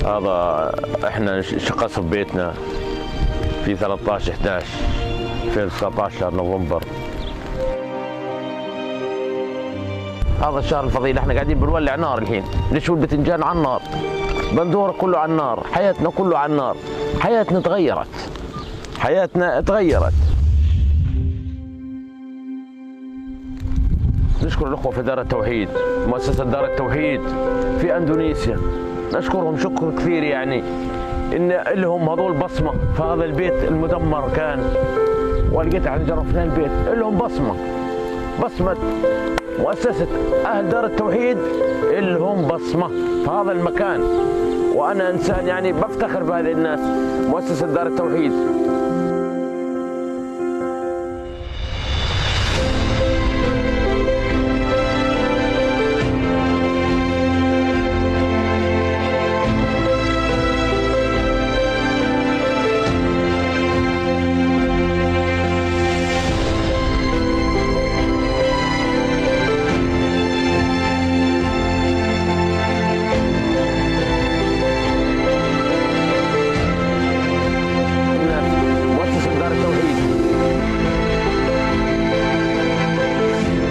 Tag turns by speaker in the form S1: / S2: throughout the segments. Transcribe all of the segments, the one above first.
S1: هذا احنا شقص ببيتنا في 13/11 2019 شهر نوفمبر. هذا الشهر الفضيل احنا قاعدين بنولع نار الحين، نشوي البتنجان على النار، بندوره كله على النار، حياتنا كله على النار، حياتنا تغيرت، حياتنا تغيرت. نشكر الأخوة في دار التوحيد، مؤسسة دار التوحيد في أندونيسيا، نشكرهم شكر كثير يعني إن لهم هذول بصمة في هذا البيت المدمر كان، ولقيت عن جرفنا البيت لهم بصمة مؤسسة أهل دار التوحيد لهم بصمة في هذا المكان، وأنا إنسان يعني بفتخر بهذه الناس، مؤسسة دار التوحيد.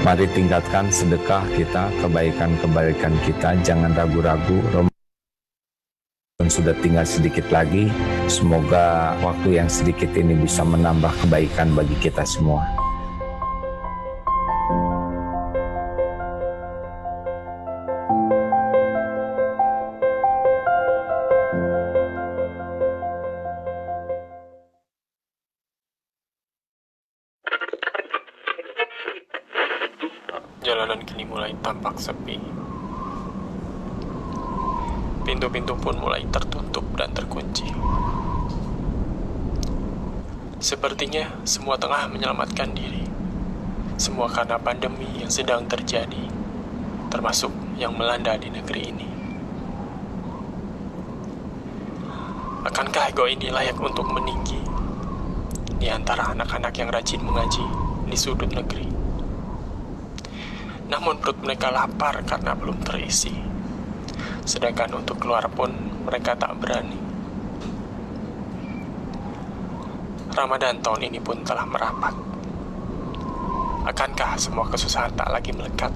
S2: Mari tingkatkan sedekah kita, kebaikan-kebaikan kita, jangan ragu-ragu. Ramadan sudah tinggal sedikit lagi, semoga waktu yang sedikit ini bisa menambah kebaikan bagi kita semua.
S3: Jalanan kini mulai tampak sepi. Pintu-pintu pun mulai tertutup dan terkunci. Sepertinya semua tengah menyelamatkan diri. Semua karena pandemi yang sedang terjadi, termasuk yang melanda di negeri ini. Akankah ego ini layak untuk meninggi di antara anak-anak yang rajin mengaji di sudut negeri? Namun perut mereka lapar karena belum terisi. Sedangkan untuk keluar pun mereka tak berani. Ramadan tahun ini pun telah merapat. Akankah semua kesusahan tak lagi melekat?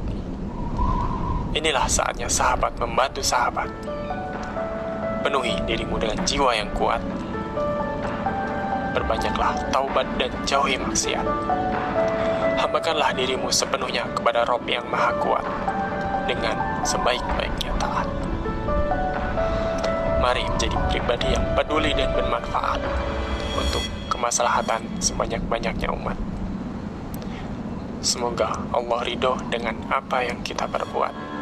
S3: Inilah saatnya sahabat membantu sahabat. Penuhi dirimu dengan jiwa yang kuat. Berbanyaklah taubat dan jauhi maksiat. Hambakanlah dirimu sepenuhnya kepada Rob yang Maha Kuat dengan sebaik-baiknya taat. Mari menjadi pribadi yang peduli dan bermanfaat untuk kemaslahatan sebanyak-banyaknya umat. Semoga Allah ridho dengan apa yang kita perbuat.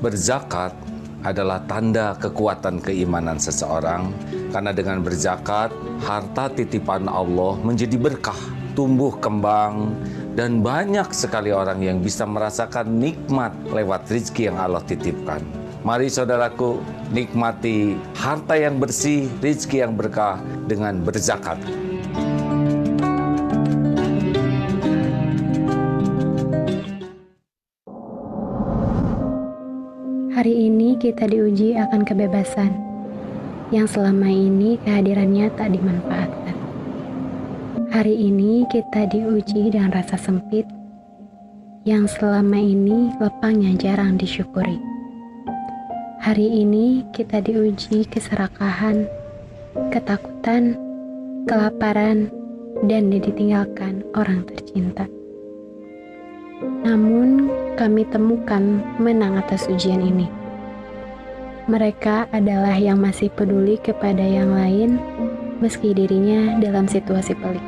S2: Berzakat adalah tanda kekuatan keimanan seseorang, karena dengan berzakat, harta titipan Allah menjadi berkah, tumbuh kembang, dan banyak sekali orang yang bisa merasakan nikmat lewat rezeki yang Allah titipkan. Mari saudaraku, nikmati harta yang bersih, rezeki yang berkah dengan berzakat.
S4: Hari ini kita diuji akan kebebasan yang selama ini kehadirannya tak dimanfaatkan. Hari ini kita diuji dengan rasa sempit yang selama ini lapangnya jarang disyukuri. Hari ini kita diuji keserakahan, ketakutan, kelaparan, dan ditinggalkan orang tercinta. Namun, kami temukan menang atas ujian ini. Mereka adalah yang masih peduli kepada yang lain, meski dirinya dalam situasi pelik.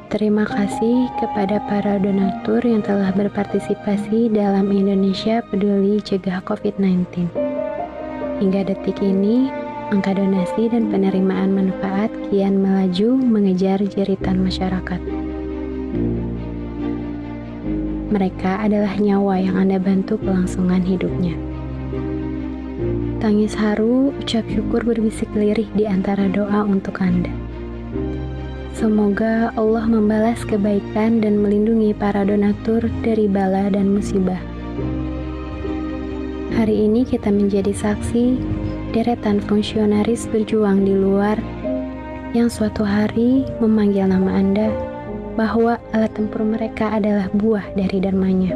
S4: Terima kasih kepada para donatur yang telah berpartisipasi dalam Indonesia Peduli Cegah COVID-19. Hingga detik ini, angka donasi dan penerimaan manfaat kian melaju mengejar jeritan masyarakat. Mereka adalah nyawa yang Anda bantu kelangsungan hidupnya. Tangis haru, ucap syukur berbisik lirih di antara doa untuk Anda. Semoga Allah membalas kebaikan dan melindungi para donatur dari bala dan musibah. Hari ini kita menjadi saksi deretan fungsionaris berjuang di luar yang suatu hari memanggil nama Anda bahwa alat tempur mereka adalah buah dari dharmanya.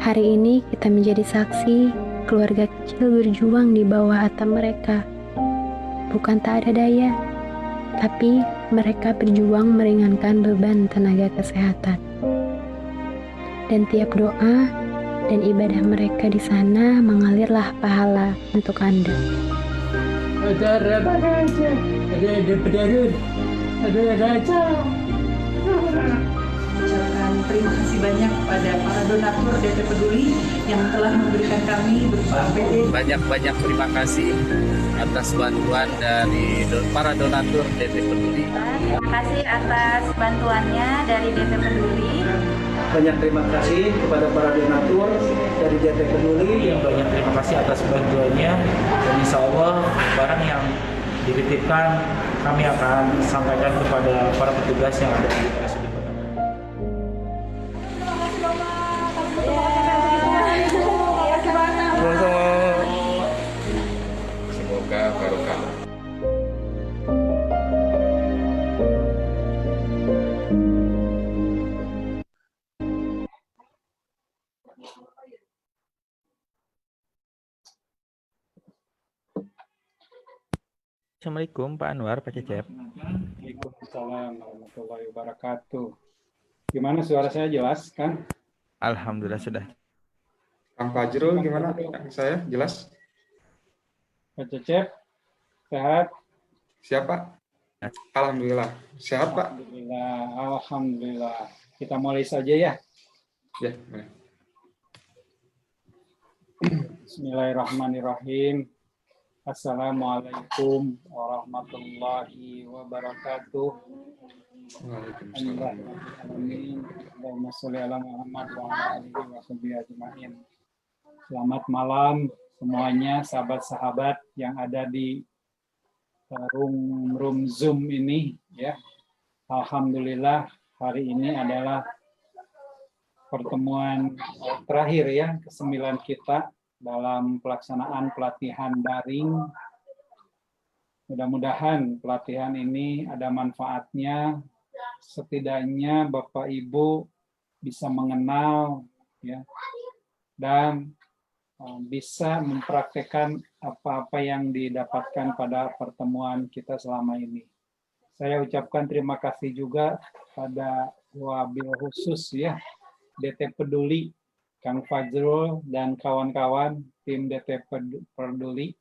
S4: Hari ini kita menjadi saksi keluarga kecil berjuang di bawah atap mereka. Bukan tak ada daya, tapi mereka berjuang meringankan beban tenaga kesehatan. Dan tiap doa dan ibadah mereka di sana mengalirlah pahala untuk Anda.
S5: Ada raja, ada pedarun, ada raja.
S6: Ucapkan terima kasih banyak kepada para donatur DP Peduli yang telah memberikan kami berupa APD.
S2: Banyak-banyak terima kasih atas bantuan dari para donatur DP Peduli.
S7: Terima kasih atas bantuannya dari DP Peduli.
S5: Banyak terima kasih kepada para donatur dari DP Peduli. Banyak terima kasih atas bantuannya. Dan insya Allah barang yang dititipkan kami akan sampaikan kepada para petugas yang ada di RSUD Kota.
S2: Semoga barokah.
S8: Assalamualaikum Pak Anwar, Pak Cecep.
S9: Waalaikumsalam warahmatullahi wabarakatuh. Gimana suara saya jelas kan?
S8: Alhamdulillah sudah.
S10: Kang Fajrul gimana? Saya jelas?
S9: Pak Cecep, sehat?
S10: Siapa? Alhamdulillah. Sehat, Pak?
S9: Alhamdulillah, alhamdulillah. Kita mulai saja ya.
S10: Ya, boleh.
S9: Bismillahirrahmanirrahim. Assalamualaikum warahmatullahi wabarakatuh.
S10: Waalaikumsalam.
S9: Amin. Allahumma sholli ala Muhammad wa ala alihi wa sahbihi ajma'in. Selamat malam semuanya, sahabat-sahabat yang ada di room Zoom ini ya. Alhamdulillah hari ini adalah pertemuan terakhir ya, ke-9 kita dalam pelaksanaan pelatihan daring. Mudah-mudahan pelatihan ini ada manfaatnya, setidaknya Bapak Ibu bisa mengenal ya, dan bisa mempraktekkan apa-apa yang didapatkan pada pertemuan kita selama ini. Saya ucapkan terima kasih juga pada wabil khusus ya, DT Peduli, Kang Fajrul dan kawan-kawan tim DT Peduli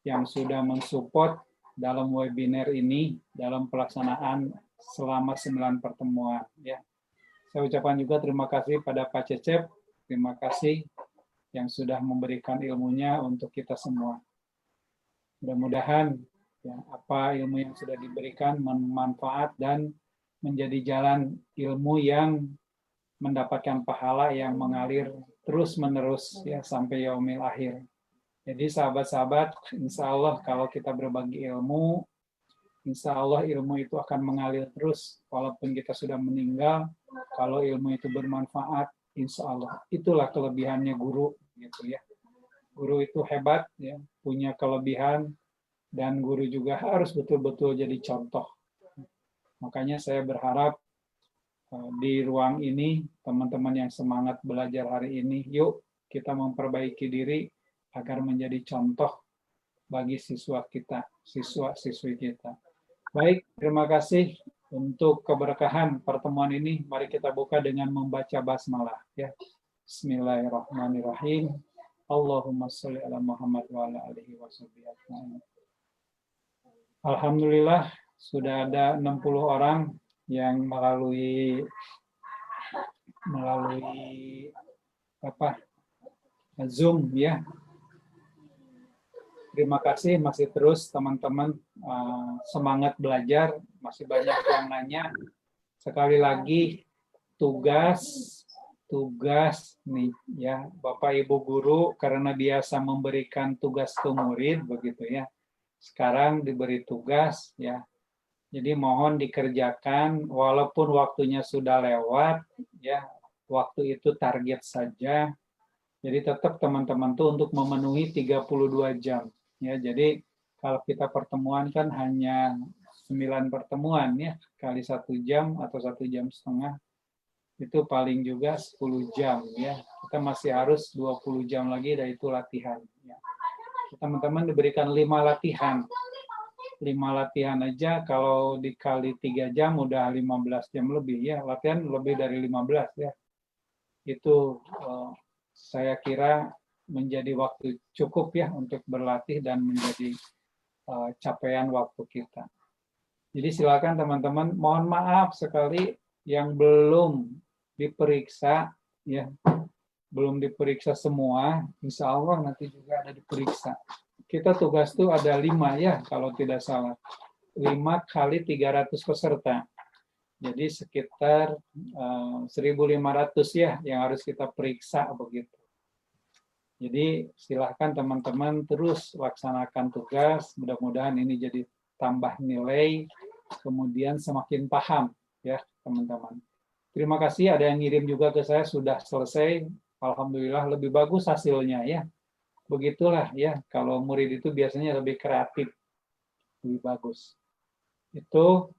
S9: yang sudah mensupport dalam webinar ini dalam pelaksanaan selama 9 pertemuan ya. Saya ucapkan juga terima kasih pada Pak Cecep, terima kasih yang sudah memberikan ilmunya untuk kita semua. Mudah-mudahan ya, apa ilmu yang sudah diberikan bermanfaat dan menjadi jalan ilmu yang mendapatkan pahala yang mengalir terus-menerus ya sampai yaumil akhir. Jadi sahabat-sahabat, insya Allah kalau kita berbagi ilmu, insya Allah ilmu itu akan mengalir terus. Walaupun kita sudah meninggal, kalau ilmu itu bermanfaat, insya Allah. Itulah kelebihannya guru, gitu ya. Guru itu hebat, ya, punya kelebihan dan guru juga harus betul-betul jadi contoh. Makanya saya berharap di ruang ini, teman-teman yang semangat belajar hari ini, yuk kita memperbaiki diri agar menjadi contoh bagi siswa kita, siswa-siswi kita. Baik, terima kasih untuk keberkahan pertemuan ini. Mari kita buka dengan membaca basmalah. Ya. Bismillahirrahmanirrahim. Allahumma sholli ala Muhammad wa ala alihi wa sahbihi. Alhamdulillah, sudah ada 60 orang yang melalui Zoom ya. Terima kasih, masih terus teman-teman semangat belajar, masih banyak yang nanya. Sekali lagi tugas nih ya, Bapak Ibu guru karena biasa memberikan tugas ke murid begitu ya. Sekarang diberi tugas ya. Jadi mohon dikerjakan walaupun waktunya sudah lewat ya. Waktu itu target saja. Jadi tetap teman-teman tuh untuk memenuhi 32 jam ya. Jadi kalau kita pertemuan kan hanya 9 pertemuan ya, kali 1 jam atau 1 jam setengah. Itu paling juga 10 jam ya. Kita masih harus 20 jam lagi dari itu latihan ya. Teman-teman diberikan 5 latihan. 5 latihan aja kalau dikali 3 jam udah 15 jam lebih ya. Latihan lebih dari 15 ya. Itu saya kira menjadi waktu cukup ya untuk berlatih dan menjadi capaian waktu kita. Jadi silakan teman-teman, mohon maaf sekali yang belum diperiksa ya, belum diperiksa semua, insya Allah nanti juga ada diperiksa. Kita tugas tuh ada 5 ya kalau tidak salah, 5 kali 300 peserta. Jadi sekitar 1.500 ya yang harus kita periksa begitu. Jadi silahkan teman-teman terus laksanakan tugas, mudah-mudahan ini jadi tambah nilai, kemudian semakin paham ya teman-teman. Terima kasih, ada yang ngirim juga ke saya, sudah selesai, alhamdulillah lebih bagus hasilnya ya. Begitulah ya, kalau murid itu biasanya lebih kreatif, lebih bagus. Itu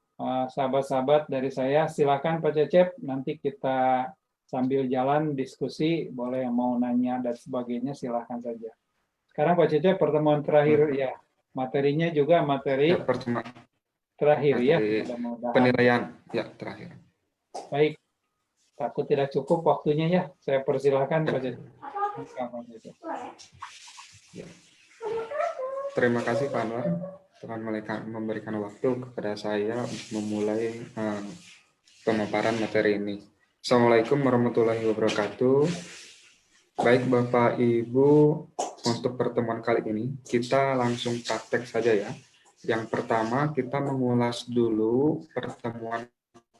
S9: sahabat-sahabat dari saya, silakan Pak Cecep, nanti kita sambil jalan diskusi, boleh yang mau nanya dan sebagainya silahkan saja. Sekarang Pak Cecep pertemuan terakhir ya, materinya juga materi
S10: pertemuan
S9: terakhir ya,
S10: penilaian ya terakhir.
S9: Baik, takut tidak cukup waktunya ya, saya persilahkan Pak Cecep.
S10: Ya. Terima kasih Pak Anwar telah memberikan waktu kepada saya untuk memulai pemaparan materi ini. Assalamualaikum warahmatullahi wabarakatuh. Baik Bapak Ibu, untuk pertemuan kali ini kita langsung praktek saja ya. Yang pertama kita mengulas dulu pertemuan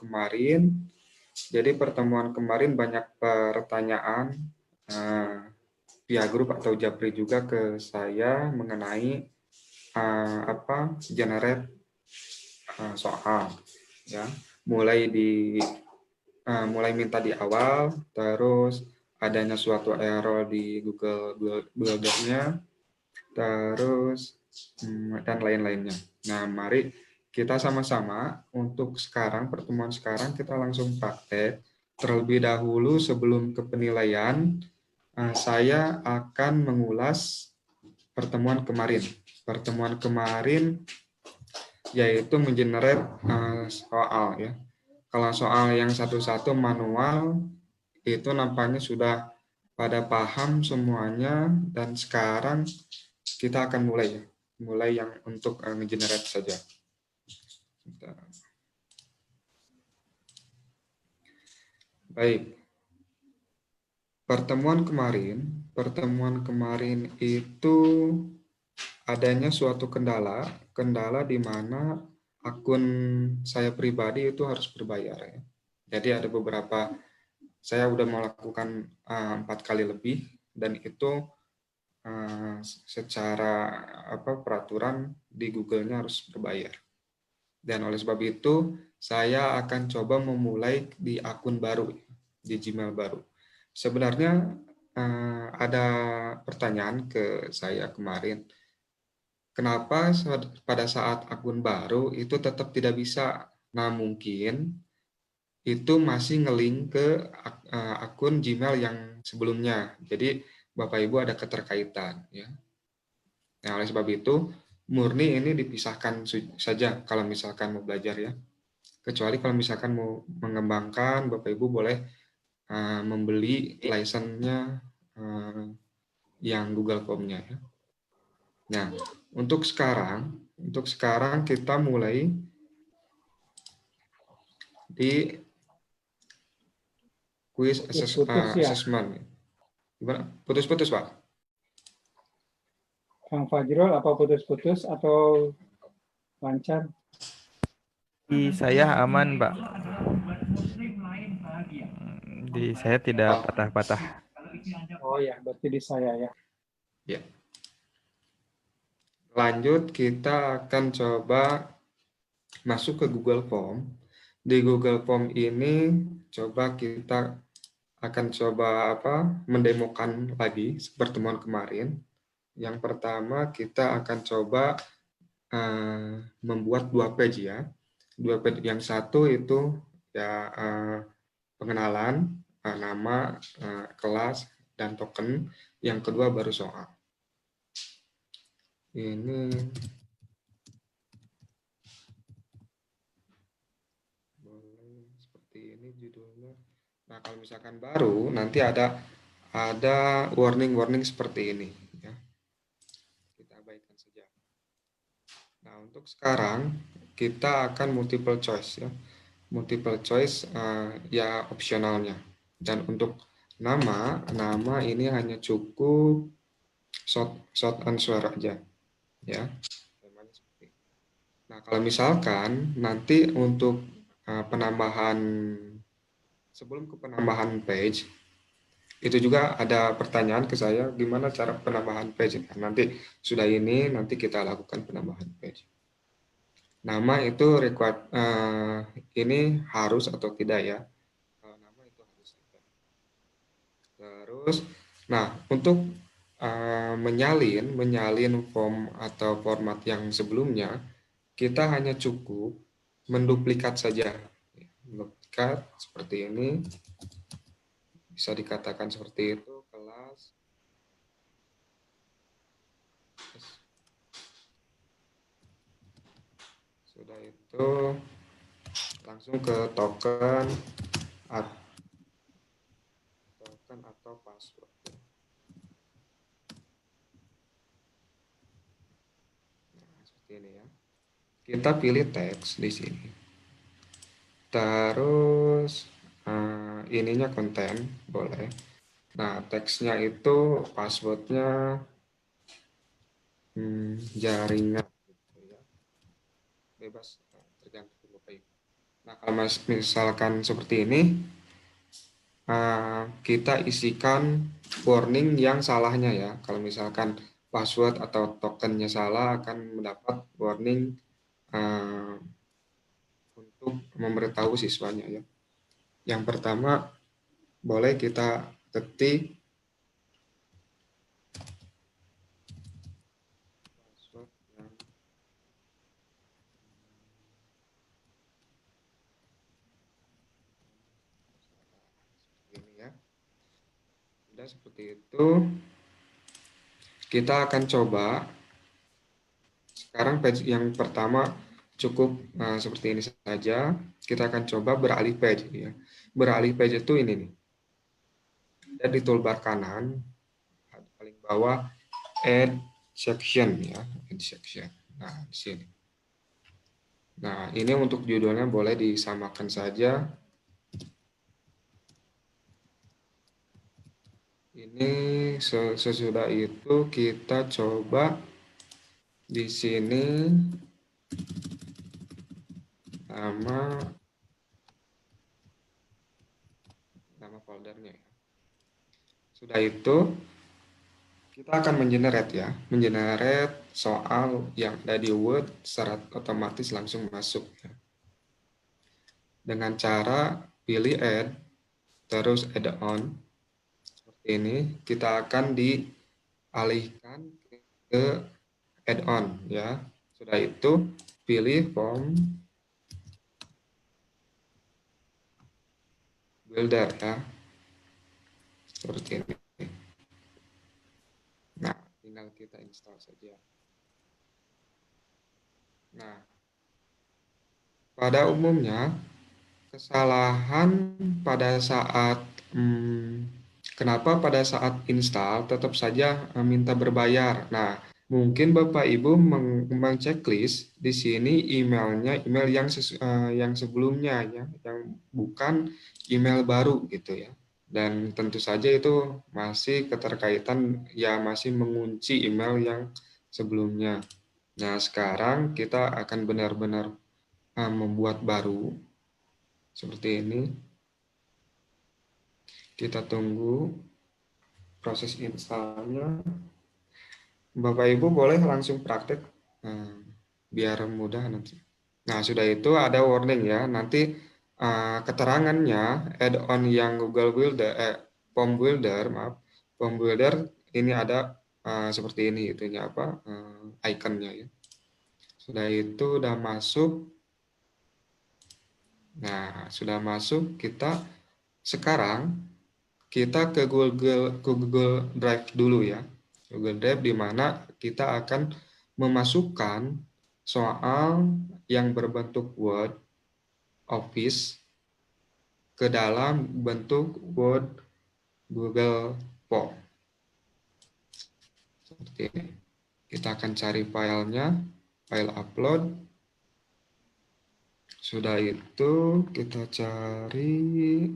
S10: kemarin. Jadi pertemuan kemarin banyak pertanyaan via grup atau Japri juga ke saya mengenai generate soal ya. Mulai minta di awal, terus adanya suatu error di Google Docs-nya, terus dan lain-lainnya. Nah, mari kita sama-sama untuk sekarang, pertemuan sekarang kita langsung praktek. Terlebih dahulu sebelum ke penilaian, saya akan mengulas pertemuan kemarin. Pertemuan kemarin yaitu mengenerate soal ya. Kalau soal yang satu-satu manual itu nampaknya sudah pada paham semuanya, dan sekarang kita akan mulai yang untuk nge-generate saja. Baik. Pertemuan kemarin itu adanya suatu kendala di mana akun saya pribadi itu harus berbayar ya. Jadi ada beberapa, saya udah melakukan 4 kali lebih, dan itu secara peraturan di Google-nya harus berbayar. Dan oleh sebab itu saya akan coba memulai di akun baru, di Gmail baru. Sebenarnya ada pertanyaan ke saya kemarin, kenapa pada saat akun baru itu tetap tidak bisa? Nah, mungkin itu masih ngelink ke akun Gmail yang sebelumnya. Jadi Bapak Ibu ada keterkaitan ya. Nah, oleh sebab itu murni ini dipisahkan saja kalau misalkan mau belajar ya. Kecuali kalau misalkan mau mengembangkan, Bapak Ibu boleh membeli license-nya yang Google Form-nya ya. Nah, untuk sekarang kita mulai di quiz assessment. Gimana? Putus-putus, Pak?
S9: Kang Fajrul, apa putus-putus atau lancar?
S8: Di saya aman, Pak. Di saya tidak patah-patah.
S9: Oh ya, berarti di saya ya.
S10: Ya. Lanjut, kita akan coba masuk ke Google Form. Di Google Form ini coba kita akan coba mendemokan lagi pertemuan kemarin. Yang pertama kita akan coba membuat 2 page ya. 2 page, yang satu itu ya pengenalan, nama, kelas, dan token. Yang kedua baru soal. Ini boleh seperti ini judulnya. Nah, kalau misalkan baru nanti ada warning seperti ini ya. Kita abaikan saja. Nah, untuk sekarang kita akan multiple choice ya. Multiple choice ya opsionalnya. Dan untuk nama ini hanya cukup short answer aja ya. Nah, kalau misalkan nanti untuk sebelum ke penambahan page itu juga ada pertanyaan ke saya, gimana cara penambahan page. Nah, nanti sudah ini nanti kita lakukan penambahan page. Nama itu required, ini harus atau tidak ya? Kalau nama itu harus. Terus, nah untuk menyalin form atau format yang sebelumnya, kita hanya cukup menduplikat saja. Menduplikat seperti ini, bisa dikatakan seperti itu, kelas. Sudah itu, langsung ke token atau password. Ini ya. Kita pilih teks di sini. Terus ininya konten boleh. Nah, teksnya itu passwordnya jaringan gitu ya. Bebas tergantung Bapak Ibu. Nah, kalau misalkan seperti ini kita isikan warning yang salahnya ya. Kalau misalkan password atau tokennya salah akan mendapat warning untuk memberitahu siswanya ya. Yang pertama boleh kita ketik password yang ini ya. Sudah seperti itu. Kita akan coba sekarang page yang pertama cukup seperti ini saja. Kita akan coba beralih page ya. Beralih page itu ini nih. Dan di toolbar kanan paling bawah add section ya, add section. Nah, di sini. Nah, ini untuk judulnya boleh disamakan saja. Ini sesudah itu kita coba di sini nama foldernya ya. Sudah itu kita akan mengenerate ya, mengenerate soal yang ada di Word secara otomatis langsung masuk ya. Dengan cara pilih add terus add on. Ini kita akan dialihkan ke add-on ya. Sudah itu pilih form builder ya. Seperti ini. Nah, tinggal kita install saja. Nah, pada umumnya kesalahan pada saat kenapa pada saat install tetap saja minta berbayar. Nah, mungkin Bapak Ibu mengchecklist di sini emailnya email yang sebelumnya ya, yang bukan email baru gitu ya. Dan tentu saja itu masih keterkaitan ya, masih mengunci email yang sebelumnya. Nah, sekarang kita akan benar-benar membuat baru seperti ini. Kita tunggu proses installnya. Bapak Ibu boleh langsung praktek biar mudah nanti. Nah, sudah itu ada warning ya. Nanti keterangannya add-on yang Google Builder, Form Builder ini ada seperti ini, itunya apa, ikonnya ya. Sudah itu udah masuk. Nah, sudah masuk, sekarang kita ke Google Drive dulu ya. Google Drive di mana kita akan memasukkan soal yang berbentuk Word, Office ke dalam bentuk Word Google Form. Seperti ini. Kita akan cari filenya, file upload. Sudah itu kita cari,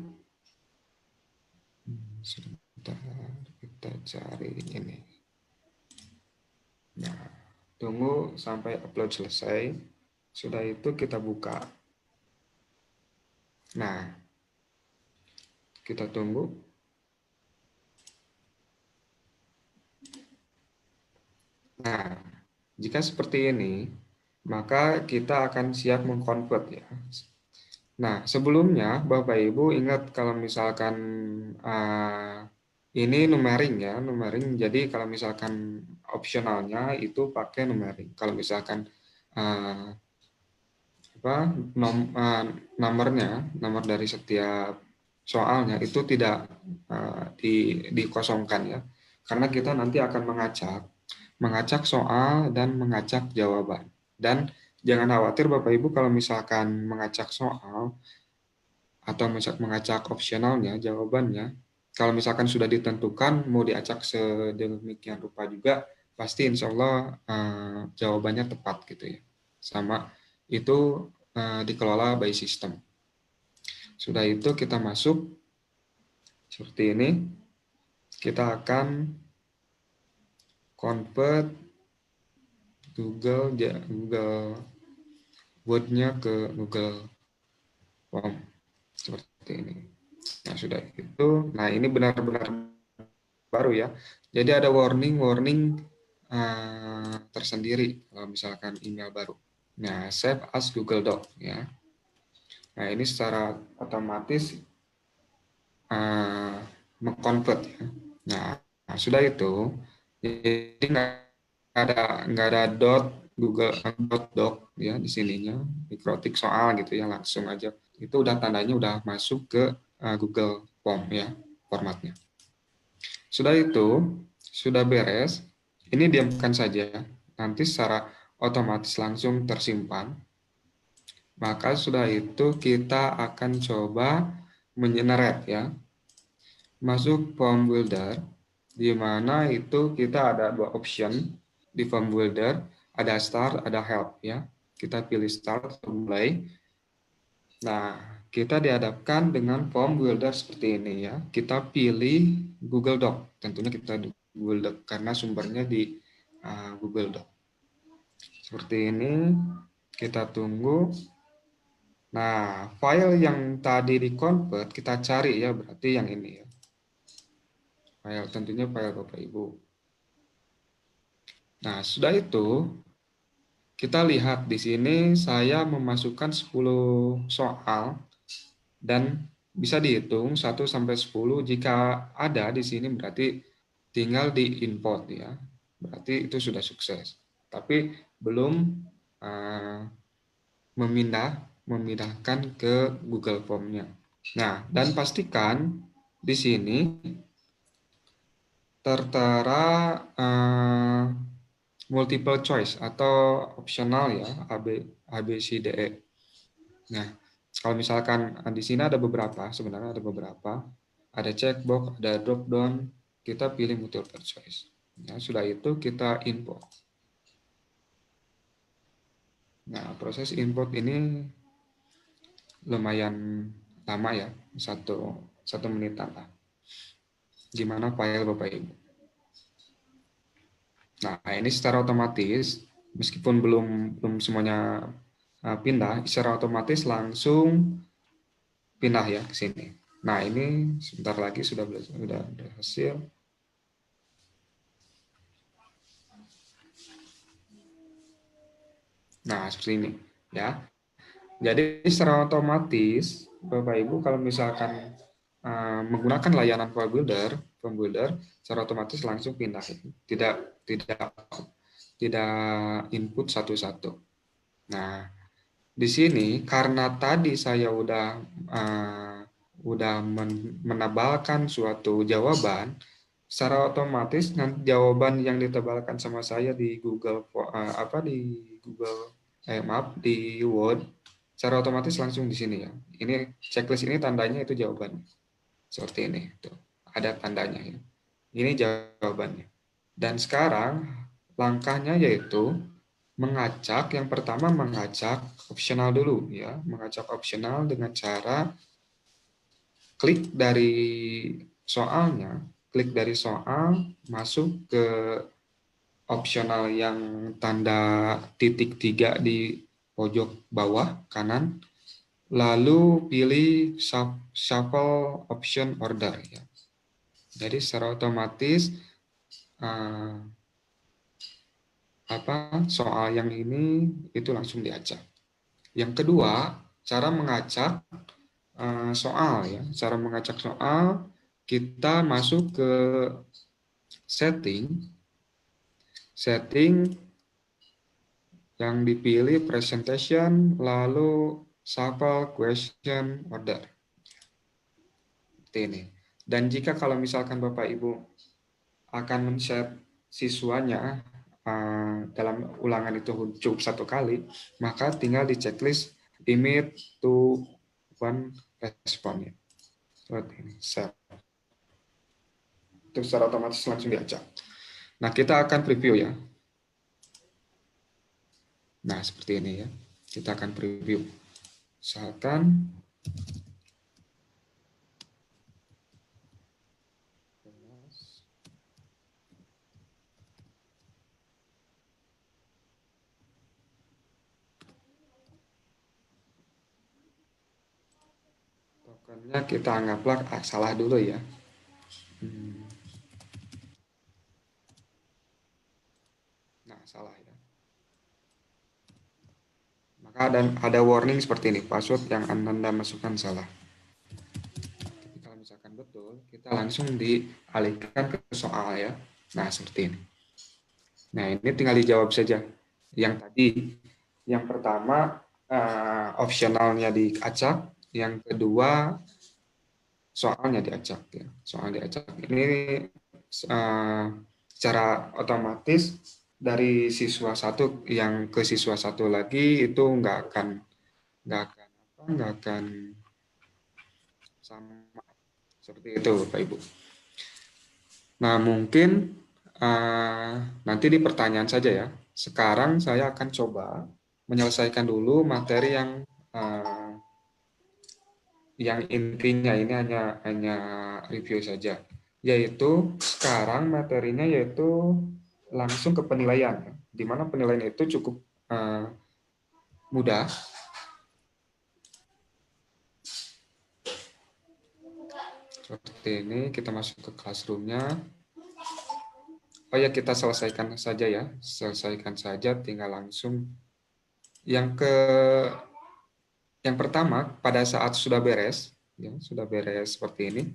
S10: sebentar, kita cari ini. Nah, tunggu sampai upload selesai. Sudah itu kita buka. Nah, kita tunggu. Nah, jika seperti ini, maka kita akan siap mengkonvert ya. Nah, sebelumnya Bapak Ibu ingat kalau misalkan ini numbering ya, numbering. Jadi kalau misalkan opsionalnya itu pakai numbering. Kalau misalkan nomor dari setiap soalnya itu tidak dikosongkan ya. Karena kita nanti akan mengacak soal dan mengacak jawaban. Dan jangan khawatir Bapak Ibu kalau misalkan mengacak soal atau mengacak opsionalnya, jawabannya, kalau misalkan sudah ditentukan mau diacak sedemikian rupa juga, pasti insya Allah jawabannya tepat gitu ya. Sama itu dikelola by system. Sudah itu kita masuk seperti ini. Kita akan convert Google Word-nya ke Google Form seperti ini. Nah, sudah itu. Nah, ini benar-benar baru ya. Jadi ada warning tersendiri kalau misalkan email baru. Nah, save as Google Doc ya. Nah, ini secara otomatis mengconvert ya. Nah, sudah itu. Jadi nggak ada Google Doc ya di sininya, diketik soal gitu ya, langsung aja itu udah tandanya udah masuk ke Google Form ya, formatnya. Sudah itu sudah beres, ini diamkan saja, nanti secara otomatis langsung tersimpan. Maka sudah itu kita akan coba menyeret ya, masuk Form Builder, di mana itu kita ada dua option di Form Builder, ada Start, ada Help ya. Kita pilih Start atau mulai. Nah, kita dihadapkan dengan Form Builder seperti ini ya. Kita pilih Google Doc. Tentunya kita Google Doc karena sumbernya di Google Doc. Seperti ini, kita tunggu. Nah, file yang tadi di-convert kita cari ya, berarti yang ini ya. Tentunya file Bapak Ibu. Nah, sudah itu kita lihat di sini saya memasukkan 10 soal dan bisa dihitung 1 sampai 10. Jika ada di sini berarti tinggal di import ya. Berarti itu sudah sukses. tapi belum memindahkan ke Google Form-nya. Nah, dan pastikan di sini tertera multiple choice atau optional ya, A, B, C, D, E. Nah, kalau misalkan di sini ada beberapa, sebenarnya ada beberapa, ada checkbox, ada drop down, kita pilih multiple choice. Ya, sudah itu kita import. Nah, proses import ini lumayan lama ya, satu menitan lah. Gimana file Bapak Ibu? Nah, ini secara otomatis, meskipun belum semuanya pindah, secara otomatis langsung pindah ya ke sini. Nah, ini sebentar lagi sudah berhasil. Nah, seperti ini ya. Jadi secara otomatis Bapak Ibu kalau misalkan menggunakan layanan Form Builder secara otomatis langsung pindah. Tidak input satu-satu. Nah, di sini karena tadi saya udah menebalkan suatu jawaban, secara otomatis nanti jawaban yang ditebalkan sama saya di di Word, secara otomatis langsung di sini ya. Ini checklist ini tandanya itu jawaban. Seperti ini, tuh. Ada tandanya ya. Ini jawabannya. Dan sekarang langkahnya yaitu mengacak, yang pertama mengacak optional dulu ya, mengacak optional dengan cara klik dari soalnya, klik dari soal, masuk ke optional yang tanda titik 3 di pojok bawah kanan, lalu pilih shuffle option order ya. Jadi secara otomatis soal yang ini itu langsung diacak. Yang kedua, cara mengacak soal ya. Cara mengacak soal, kita masuk ke setting yang dipilih presentation, lalu shuffle question order. Seperti ini. Dan jika kalau misalkan Bapak Ibu akan men-set siswanya dalam ulangan itu cukup satu kali, maka tinggal di checklist limit to one response. Seperti ini, set. Itu secara otomatis langsung diacak. Nah, kita akan preview ya. Nah, seperti ini ya. Kita akan preview. Misalkan tokennya kita anggaplah salah dulu ya. Nah, salah ya. Maka ada warning seperti ini, password yang Anda masukkan salah. Tapi kalau misalkan betul, kita langsung dialihkan ke soal ya. Nah, seperti ini. Nah, ini tinggal dijawab saja. Yang tadi, yang pertama opsionalnya diacak, yang kedua soalnya diacak ya. Soal diacak. Ini secara otomatis dari siswa satu yang ke siswa satu lagi itu nggak akan sama seperti itu Bapak Ibu. Nah, mungkin nanti di pertanyaan saja ya. Sekarang saya akan coba menyelesaikan dulu materi yang intinya ini hanya review saja. Yaitu sekarang materinya yaitu langsung ke penilaian, di mana penilaian itu cukup mudah. Seperti ini, kita masuk ke classroom-nya. Oh ya, kita selesaikan saja ya, tinggal langsung. Yang pertama, pada saat sudah beres, ya, sudah beres seperti ini,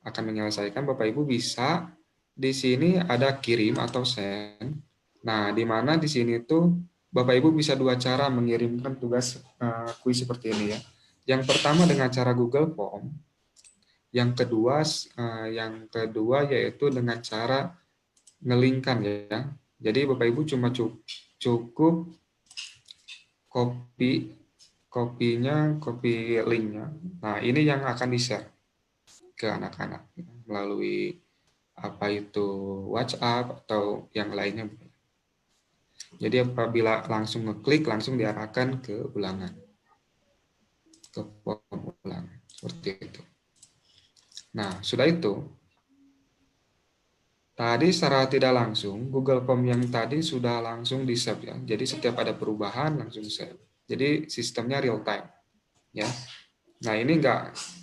S10: akan menyelesaikan, Bapak Ibu bisa di sini ada kirim atau send. Nah, di mana di sini tuh Bapak Ibu bisa dua cara mengirimkan tugas kuis seperti ini ya. Yang pertama dengan cara Google Form, yang kedua yaitu dengan cara ngelingkan ya. Jadi Bapak Ibu cuma cukup copy linknya. Nah, ini yang akan di-share ke anak-anak melalui apa itu WhatsApp atau yang lainnya. Jadi apabila langsung ngeklik, langsung diarahkan ke ulangan, ke form ulangan, seperti itu. Nah, sudah itu, tadi secara tidak langsung, Google Form yang tadi sudah langsung di-save ya. Jadi setiap ada perubahan langsung save. Jadi sistemnya real time, ya. Nah, ini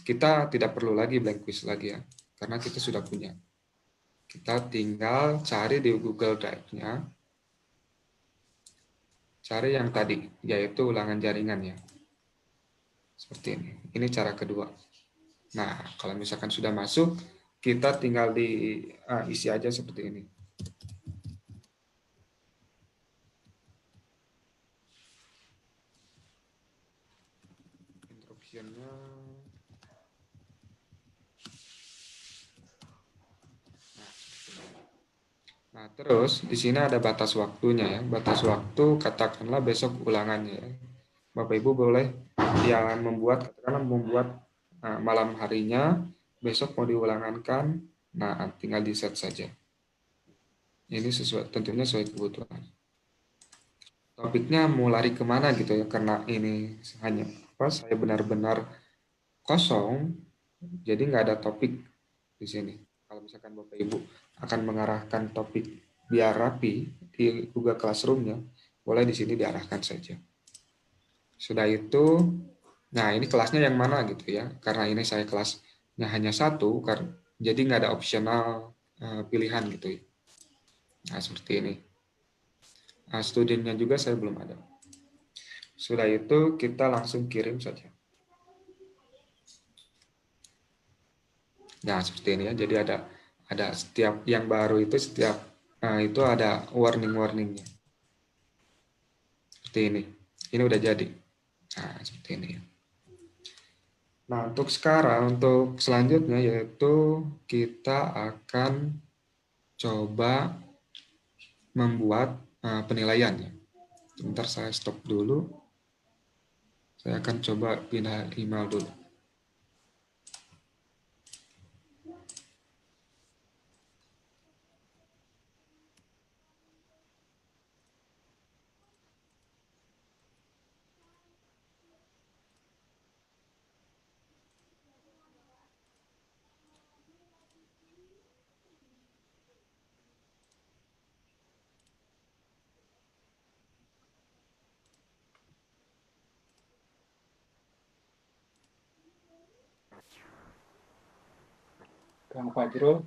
S10: kita tidak perlu lagi blank quiz lagi ya, karena kita sudah punya. Kita tinggal cari di Google Drive-nya, cari yang tadi, yaitu ulangan jaringan ya. Seperti ini. Ini cara kedua. Nah, kalau misalkan sudah masuk, kita tinggal isi aja seperti ini. Instruksinya. Nah, terus di sini ada batas waktunya ya. Batas waktu katakanlah besok ulangannya ya. Bapak Ibu boleh yang membuat malam harinya, besok mau diulangankan, nah tinggal di set saja. Ini tentunya sesuai kebutuhan. Topiknya mau lari kemana gitu ya, karena ini hanya saya benar-benar kosong, jadi nggak ada topik di sini. Kalau misalkan Bapak Ibu akan mengarahkan topik biar rapi di Google Classroom-nya, boleh di sini diarahkan saja. Sudah itu, nah ini kelasnya yang mana gitu ya, karena ini saya kelasnya hanya satu, jadi nggak ada opsional pilihan gitu ya. Nah seperti ini. Nah, studinya juga saya belum ada. Sudah itu kita langsung kirim saja. Nah seperti ini ya, jadi ada setiap yang baru itu itu ada warning-warningnya. Seperti ini. Ini udah jadi. Nah, seperti ini. Nah, untuk selanjutnya yaitu kita akan coba membuat penilaiannya. Sebentar saya stop dulu. Saya akan coba pindah email dulu. Kang Fajrul.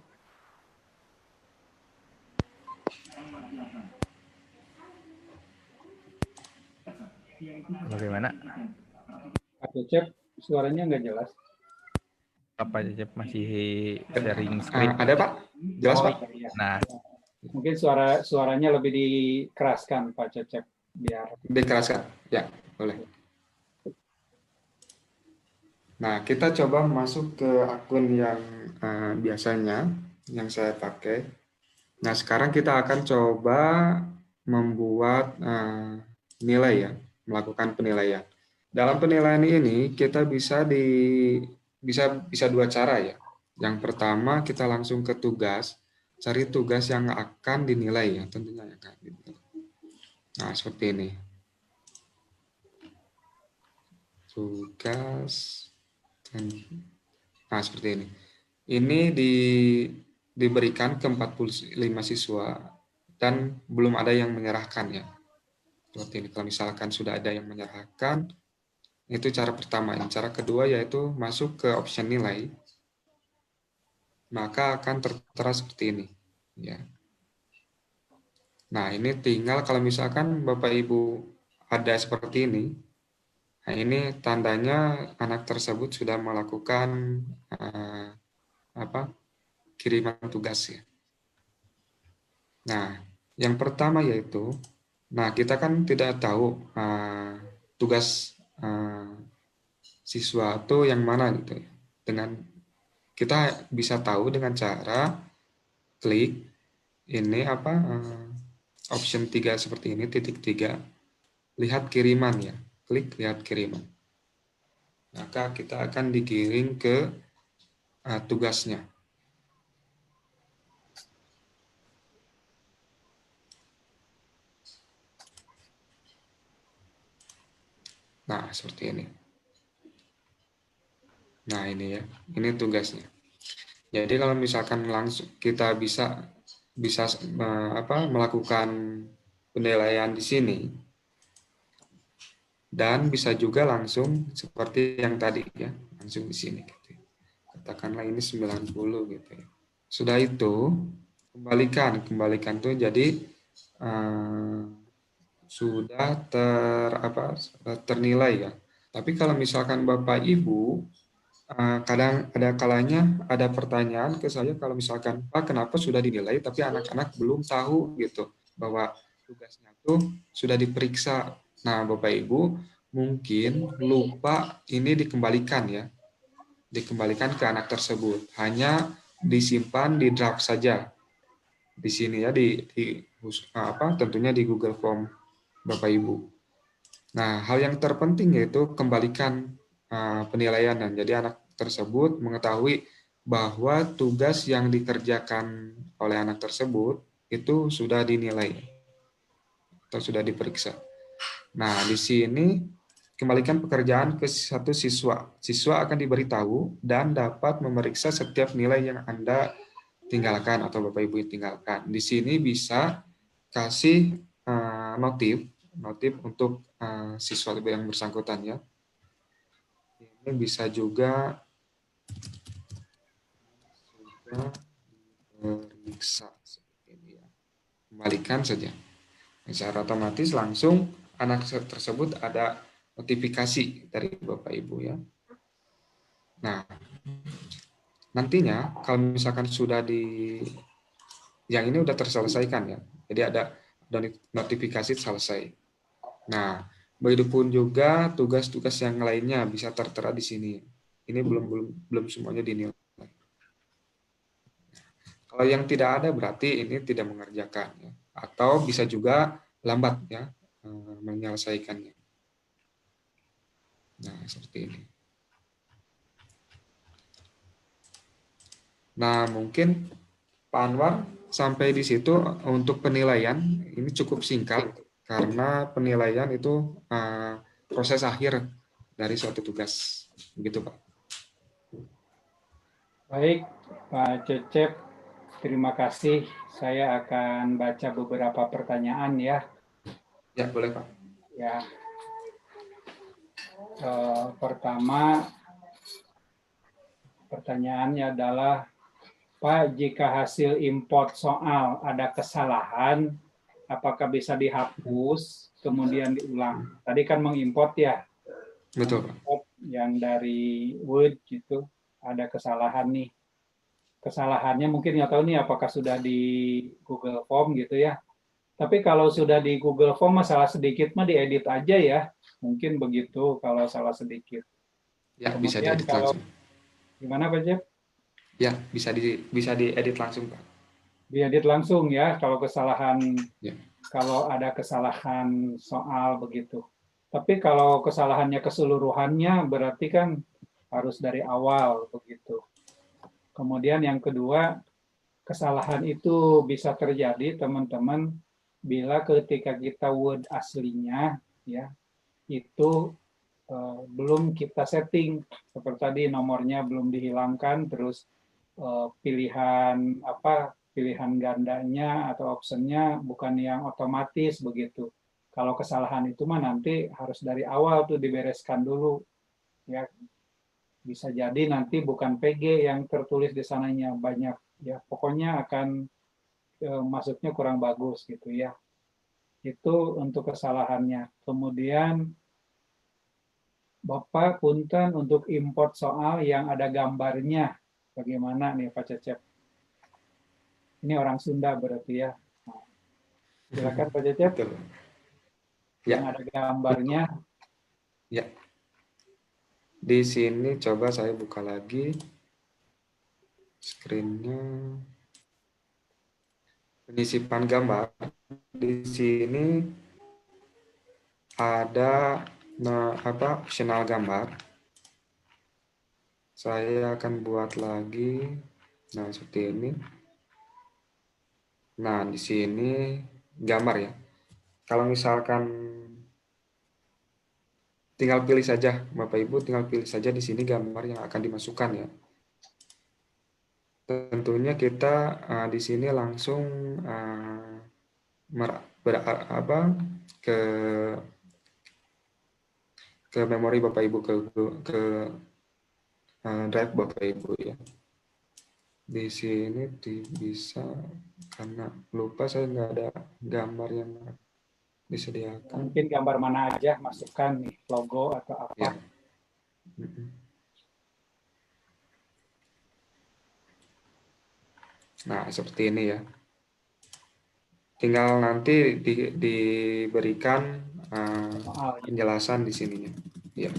S8: Bagaimana?
S9: Pak Cecep, suaranya nggak jelas.
S8: Pak Cecep masih sharing screen.
S10: Ada Pak? Jelas Pak?
S9: Iya.
S8: Nah,
S9: Mungkin suaranya lebih dikeraskan Pak Cecep biar
S10: dikeraskan. Ya, boleh. Nah, kita coba masuk ke akun yang biasanya yang saya pakai. Nah, sekarang kita akan coba membuat nilai ya, melakukan penilaian. Dalam penilaian ini kita bisa dua cara ya. Yang pertama kita langsung ke tugas, cari tugas yang akan dinilai ya, tentunya yang akan dinilai. Nah, seperti ini. Tugas. Nah, seperti ini. Ini diberikan ke 45 siswa dan belum ada yang menyerahkan ya. Seperti ini. Kalau misalkan sudah ada yang menyerahkan, itu cara pertama. Cara kedua yaitu masuk ke option nilai. Maka akan tertera seperti ini. Ya. Nah, ini tinggal kalau misalkan Bapak Ibu ada seperti ini, nah ini tandanya anak tersebut sudah melakukan kiriman tugas ya. Nah, Yang pertama yaitu, nah kita kan tidak tahu tugas siswa itu yang mana gitu ya. Dengan kita bisa tahu dengan cara klik ini option 3 seperti ini, titik 3, lihat kiriman ya, klik lihat kiriman. Maka kita akan dikirim ke tugasnya. Nah, seperti ini. Nah, ini ya, ini tugasnya. Jadi kalau misalkan langsung kita bisa melakukan penilaian di sini, dan bisa juga langsung seperti yang tadi ya, langsung di sini gitu. Katakanlah ini 90 gitu ya. Sudah itu kembalikan tuh jadi sudah ternilai ya. Tapi kalau misalkan Bapak Ibu kadang ada kalanya ada pertanyaan ke saya, kalau misalkan Pak kenapa sudah dinilai tapi anak-anak belum tahu gitu bahwa tugasnya tuh sudah diperiksa. Nah, Bapak Ibu mungkin lupa ini dikembalikan ya. Dikembalikan ke anak tersebut. Hanya disimpan di draft saja. Di sini ya tentunya di Google Form Bapak Ibu. Nah, hal yang terpenting yaitu kembalikan penilaian. Jadi anak tersebut mengetahui bahwa tugas yang dikerjakan oleh anak tersebut itu sudah dinilai atau sudah diperiksa. Nah, di sini kembalikan pekerjaan ke satu siswa. Siswa akan diberitahu dan dapat memeriksa setiap nilai yang Anda tinggalkan atau Bapak Ibu tinggalkan. Di sini bisa kasih notif untuk siswa yang bersangkutan ya. Ini bisa juga diperiksa seperti ini ya. Kembalikan saja. Secara otomatis langsung anak tersebut ada notifikasi dari Bapak Ibu ya. Nah, nantinya kalau misalkan sudah yang ini udah terselesaikan ya. Jadi ada notifikasi selesai. Nah, begitupun juga tugas-tugas yang lainnya bisa tertera di sini. Ini belum semuanya dinilai. Kalau yang tidak ada berarti ini tidak mengerjakan ya. Atau bisa juga lambat ya menyelesaikannya. Nah, seperti ini. Nah, mungkin Pak Anwar sampai di situ untuk penilaian ini cukup singkat karena penilaian itu proses akhir dari suatu tugas. Begitu, Pak.
S9: Baik, Pak Cecep, terima kasih. Saya akan baca beberapa pertanyaan ya.
S10: Ya, boleh, Pak.
S9: Ya. Pertama, pertanyaannya adalah, Pak, jika hasil import soal ada kesalahan, apakah bisa dihapus, kemudian diulang? Tadi kan mengimport ya.
S10: Betul, Pak.
S9: Yang dari Word gitu, ada kesalahan nih. Kesalahannya mungkin nggak tahu nih apakah sudah di Google Form gitu ya. Tapi kalau sudah di Google Form masalah sedikit mah diedit aja ya. Mungkin begitu kalau salah sedikit.
S10: Ya,
S9: kemudian
S10: bisa diedit langsung.
S9: Gimana Pak Jeff?
S10: Ya, bisa diedit langsung, Pak.
S9: Diedit langsung ya kalau kesalahan,
S10: ya.
S9: Kalau ada kesalahan soal begitu. Tapi kalau kesalahannya keseluruhannya berarti kan harus dari awal begitu. Kemudian yang kedua, kesalahan itu bisa terjadi teman-teman bila ketika kita Word aslinya ya itu belum kita setting, seperti tadi nomornya belum dihilangkan, terus pilihan gandanya atau optionnya bukan yang otomatis begitu. Kalau kesalahan itu mah nanti harus dari awal tuh dibereskan dulu ya. Bisa jadi nanti bukan PG yang tertulis di sananya banyak ya, pokoknya akan masuknya kurang bagus gitu ya. Itu untuk kesalahannya. Kemudian Bapak punten untuk import soal yang ada gambarnya. Bagaimana nih Pak Cecep? Ini orang Sunda berarti ya. Silakan Pak Cecep.
S10: Betul.
S9: Yang ada gambarnya.
S10: Ya. Di sini coba saya buka lagi screen-nya. Penyisipan gambar. Di sini ada optional gambar. Saya akan buat lagi. Nah, seperti ini. Nah, di sini gambar ya. Kalau misalkan tinggal pilih saja, Bapak Ibu tinggal pilih saja di sini gambar yang akan dimasukkan ya. Tentunya kita di sini langsung ke memori Bapak Ibu, ke drive Bapak Ibu ya. Di sini bisa, karena lupa saya nggak ada gambar yang disediakan.
S9: Mungkin gambar mana aja masukkan nih, logo atau apa.
S10: Ya. Nah, seperti ini ya. Tinggal nanti diberikan penjelasan di sininya. Ya.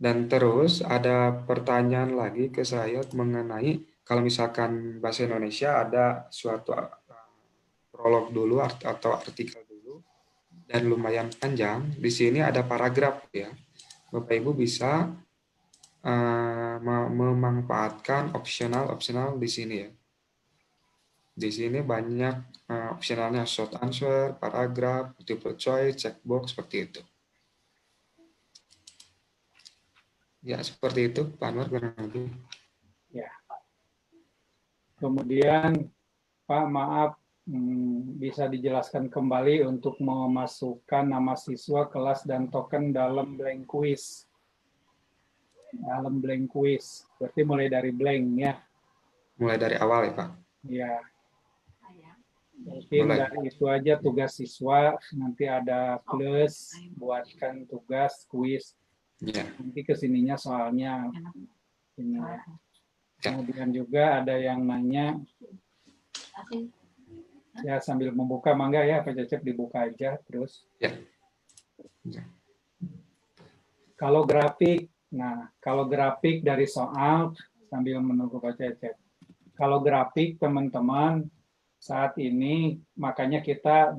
S10: Dan terus ada pertanyaan lagi ke saya mengenai kalau misalkan bahasa Indonesia ada suatu prolog dulu atau artikel dulu dan lumayan panjang. Di sini ada paragraf ya. Bapak Ibu bisa memanfaatkan opsional di sini ya. Di sini banyak opsionalnya, short answer, paragraf, multiple choice, checkbox, seperti itu. Ya, seperti itu, Pak Anwar, kurang lebih.
S9: Ya. Kemudian, Pak, maaf, bisa dijelaskan kembali untuk memasukkan nama siswa, kelas, dan token dalam blank quiz. Dalam blank quiz. Berarti mulai dari blank, ya.
S10: Mulai dari awal ya, Pak?
S9: Ya. Mungkin dari itu aja tugas siswa, nanti ada plus, buatkan tugas, kuis.
S10: Ya.
S9: Nanti kesininya soalnya. Ini ya. Kemudian juga ada yang nanya, ya sambil membuka, mangga ya, Pak Cecep dibuka aja terus.
S10: Ya. Ya.
S9: Kalau grafik, nah kalau grafik dari soal, sambil menunggu Pak Cecep. Kalau grafik teman-teman, saat ini makanya kita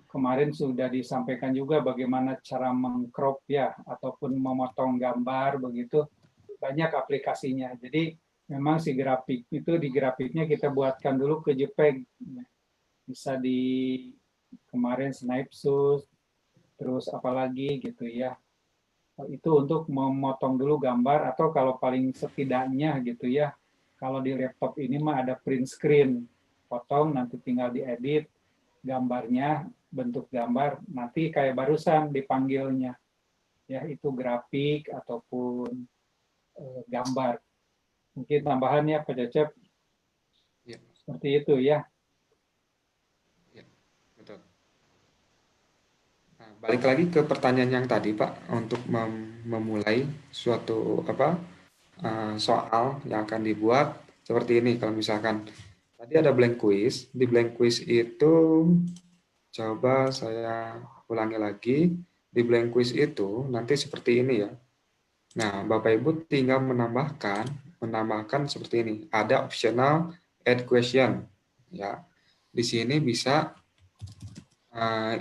S9: kemarin sudah disampaikan juga bagaimana cara mengcrop ya ataupun memotong gambar begitu, banyak aplikasinya. Jadi memang si grafik itu di grafiknya kita buatkan dulu ke JPEG, bisa kemarin Snapseot, terus apalagi gitu ya. Itu untuk memotong dulu gambar, atau kalau paling setidaknya gitu ya, kalau di laptop ini mah ada print screen, potong nanti tinggal diedit gambarnya, bentuk gambar nanti kayak barusan dipanggilnya ya, itu grafik ataupun gambar. Mungkin tambahan ya Pak Cecep
S10: Ya.
S9: Seperti itu ya.
S10: Ya, betul. Nah, balik lagi ke pertanyaan yang tadi Pak, untuk memulai suatu soal yang akan dibuat seperti ini. Kalau misalkan tadi ada blank quiz, di blank quiz itu coba saya ulangi lagi. Di blank quiz itu nanti seperti ini ya. Nah, Bapak Ibu tinggal menambahkan seperti ini. Ada optional add question ya. Di sini bisa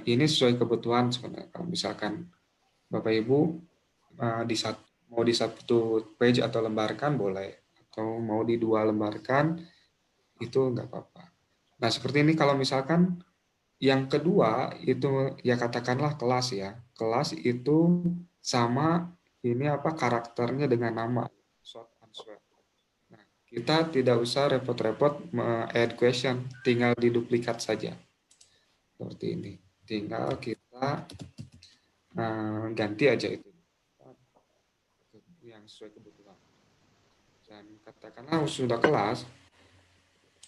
S10: ini sesuai kebutuhan sebenarnya. Kalau misalkan Bapak Ibu mau di satu page atau lembarkan boleh, atau mau di 2 lembarkan itu enggak apa-apa. Nah, seperti ini kalau misalkan yang kedua itu ya katakanlah kelas ya. Kelas itu sama ini karakternya dengan nama, short answer. Nah, kita tidak usah repot-repot add question, tinggal diduplikat saja. Seperti ini. Tinggal kita ganti aja itu yang sesuai kebutuhan. Dan katakanlah sudah kelas,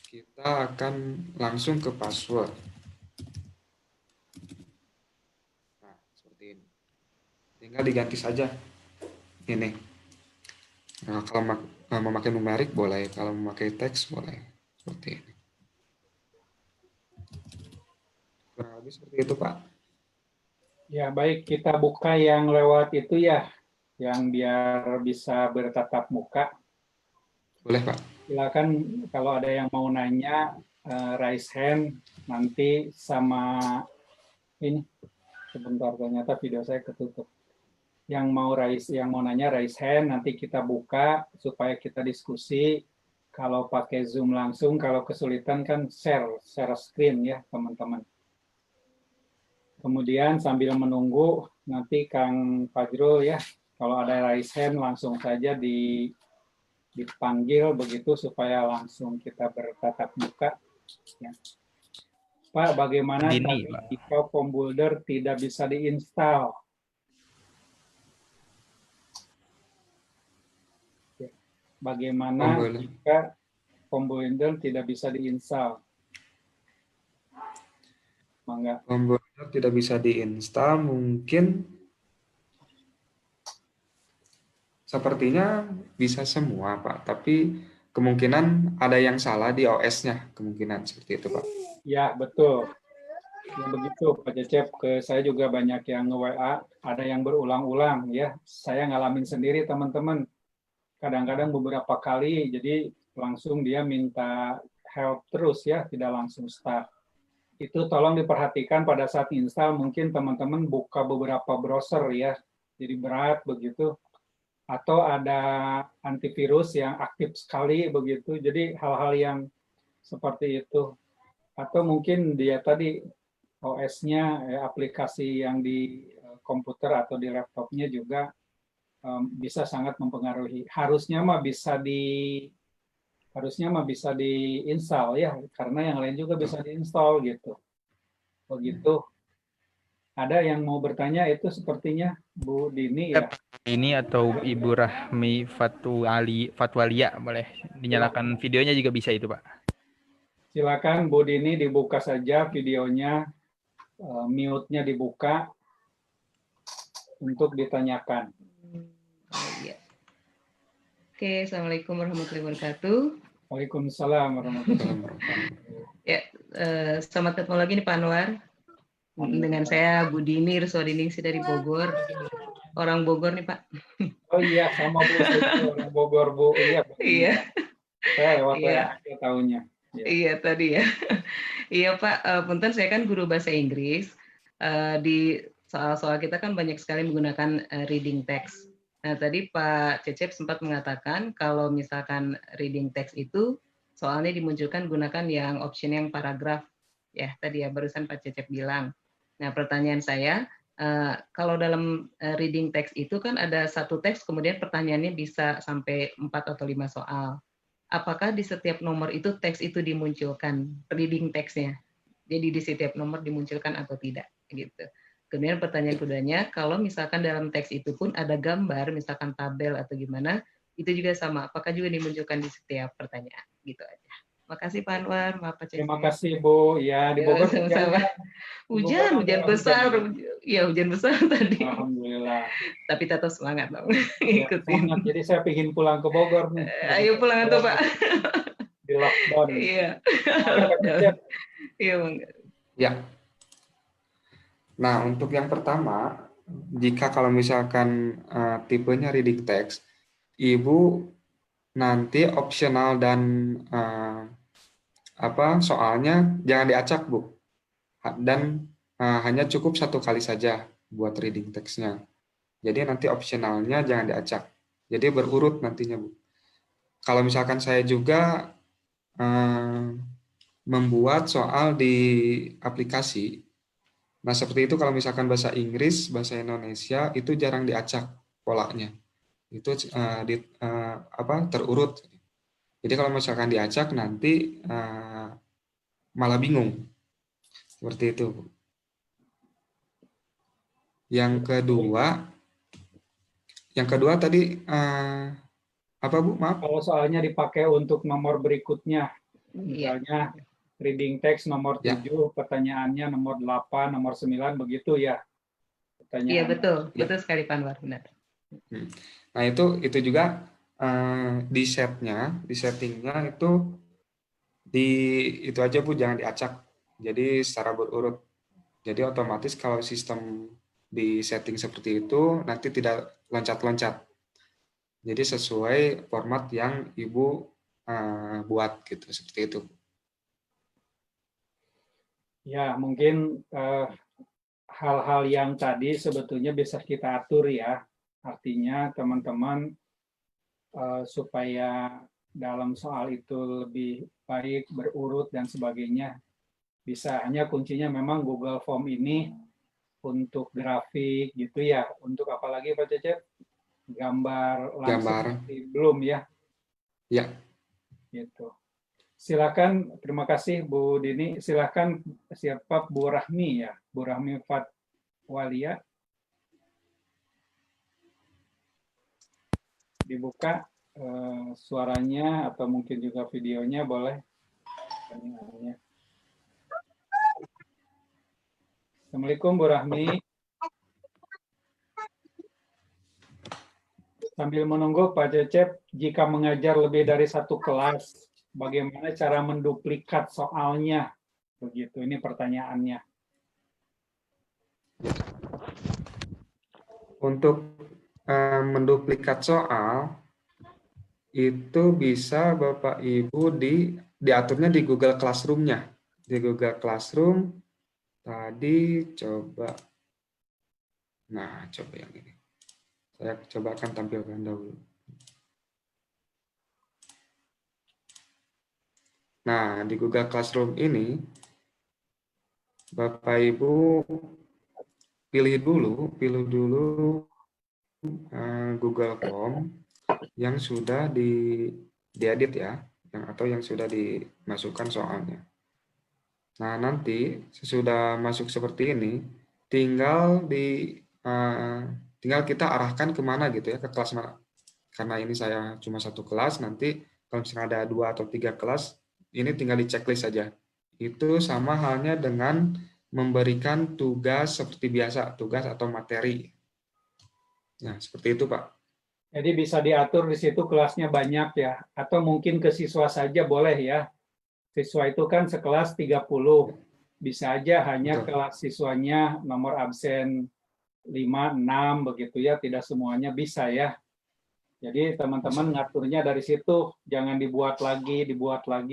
S10: kita akan langsung ke password. Nah, seperti ini. Tinggal diganti saja. Ini. Nah, kalau memakai numerik boleh, kalau memakai teks boleh. Seperti ini. lebih seperti itu, Pak.
S9: Ya, baik, kita buka yang lewat itu ya, yang biar bisa bertatap muka.
S10: Boleh, Pak.
S9: Silakan kalau ada yang mau nanya, raise hand, nanti sama ini, sebentar ternyata video saya ketutup. Yang mau nanya raise hand, nanti kita buka supaya kita diskusi. Kalau pakai Zoom langsung, kalau kesulitan kan share screen ya teman-teman. Kemudian sambil menunggu, nanti Kang Fajrul ya, kalau ada raise hand langsung saja dipanggil begitu supaya langsung kita bertatap muka. Ya. Pak, bagaimana
S8: Dini, Pak.
S9: jika POMBuilder tidak bisa diinstal? Ya. Bagaimana jika POMBuilder tidak bisa diinstal? Mangga.
S10: POMBuilder tidak bisa diinstal, mungkin sepertinya bisa semua, Pak. Tapi kemungkinan ada yang salah di OS-nya, kemungkinan seperti itu, Pak.
S9: Ya, betul. Ya, begitu, Pak Cecep. Ke saya juga banyak yang nge-WA, ada yang berulang-ulang ya. Saya ngalamin sendiri, teman-teman. Kadang-kadang beberapa kali, jadi langsung dia minta help terus ya, tidak langsung start. Itu tolong diperhatikan pada saat install, mungkin teman-teman buka beberapa browser ya, jadi berat begitu. Atau ada antivirus yang aktif sekali begitu, jadi hal-hal yang seperti itu. Atau mungkin dia tadi OS-nya, aplikasi yang di komputer atau di laptopnya juga bisa sangat mempengaruhi. Harusnya mah bisa diinstal ya, karena yang lain juga bisa diinstal gitu. Begitu. Ada yang mau bertanya itu sepertinya Bu Dini ya.
S8: Ini atau Ibu Rahmi Fatwalia boleh dinyalakan videonya juga bisa itu, Pak.
S9: Silakan Bu Dini dibuka saja videonya, mute-nya dibuka untuk ditanyakan.
S11: Oh, iya. Oke, Assalamualaikum warahmatullahi wabarakatuh.
S9: Waalaikumsalam warahmatullahi wabarakatuh.
S11: Ya, selamat ketemu lagi nih Pak Anwar. Dengan saya Bu Dini Ruswadiningsih dari Bogor. Orang Bogor nih Pak.
S9: Oh iya, sama Bu, orang Bogor Bu. Iya.
S11: Iya.
S9: Saya lewat ya tahunnya.
S11: Ya. Iya tadi ya. Iya Pak, punten saya kan guru bahasa Inggris. Di soal-soal kita kan banyak sekali menggunakan reading text. Nah tadi Pak Cecep sempat mengatakan kalau misalkan reading text itu soalnya dimunculkan gunakan yang option yang paragraf. Ya tadi ya barusan Pak Cecep bilang. Nah pertanyaan saya, kalau dalam reading text itu kan ada satu teks kemudian pertanyaannya bisa sampai 4 atau 5 soal. Apakah di setiap nomor itu teks itu dimunculkan reading text-nya? Jadi di setiap nomor dimunculkan atau tidak gitu. Kemudian pertanyaan keduanya, kalau misalkan dalam teks itu pun ada gambar, misalkan tabel atau gimana, itu juga sama. Apakah juga dimunculkan di setiap pertanyaan? Gitu aja. Makasih Pak Anwar, maaf Pak Cecep.
S9: Terima kasih Bu. Ya di Bogor
S11: sama-sama. Hujan besar. Ya hujan besar tadi.
S9: Alhamdulillah.
S11: Tapi tetap semangat dong.
S9: Ya, semangat. Jadi saya ingin pulang ke Bogor nih.
S11: Ayo pulang tuh Pak.
S9: Di lockdown.
S11: Iya. Iya Bang.
S10: Ya. Nah untuk yang pertama, jika kalau misalkan tipenya reading text, Ibu nanti opsional dan soalnya jangan diacak Bu, dan hanya cukup 1 kali saja buat reading text-nya. Jadi nanti opsionalnya jangan diacak. Jadi berurut nantinya Bu. Kalau misalkan saya juga membuat soal di aplikasi, nah seperti itu kalau misalkan bahasa Inggris, bahasa Indonesia itu jarang diacak polanya. Itu terurut. Jadi kalau misalkan diacak nanti malah bingung. Seperti itu. Yang kedua tadi apa Bu? Maaf.
S9: Kalau soalnya dipakai untuk nomor berikutnya, misalnya reading text nomor 7, pertanyaannya nomor 8, nomor 9 begitu ya.
S11: Iya betul, betul sekali Pak Anwar, benar.
S10: Nah itu juga di settingnya itu aja Bu, jangan diacak. Jadi secara berurut. Jadi otomatis kalau sistem di setting seperti itu nanti tidak loncat-loncat. Jadi sesuai format yang Ibu buat gitu, seperti itu.
S9: Ya, mungkin hal-hal yang tadi sebetulnya bisa kita atur ya. Artinya teman-teman supaya dalam soal itu lebih baik, berurut dan sebagainya. Bisa, hanya kuncinya memang Google Form ini untuk grafik gitu ya. Untuk apalagi Pak Cecep? Gambar langsung belum ya?
S10: Ya.
S9: Gitu. Silakan, terima kasih Bu Dini. Silakan siapa Bu Rahmi ya, Bu Rahmi Fatwalia. Dibuka suaranya atau mungkin juga videonya boleh. Assalamualaikum Bu Rahmi. Sambil menunggu Pak Cecep, jika mengajar lebih dari satu kelas, bagaimana cara menduplikat soalnya? Begitu, ini pertanyaannya.
S10: Untuk menduplikat soal, itu bisa Bapak Ibu diaturnya di Google Classroom-nya. Di Google Classroom, tadi coba, nah coba yang ini. Saya coba akan tampilkan dahulu. Nah, di Google Classroom ini, Bapak Ibu pilih dulu Google Form yang sudah diedit ya, atau yang sudah dimasukkan soalnya. Nah, nanti sesudah masuk seperti ini, tinggal kita arahkan kemana gitu ya, ke kelas mana. Karena ini saya cuma satu kelas, nanti kalau misalnya ada 2 atau 3 kelas, ini tinggal di checklist saja. Itu sama halnya dengan memberikan tugas seperti biasa, tugas atau materi. Nah, seperti itu Pak.
S9: Jadi bisa diatur di situ kelasnya banyak ya, atau mungkin ke siswa saja boleh ya. Siswa itu kan sekelas 30, bisa aja hanya kelas siswanya nomor absen 5, 6 begitu ya, tidak semuanya bisa ya. Jadi teman-teman ngaturnya dari situ, jangan dibuat lagi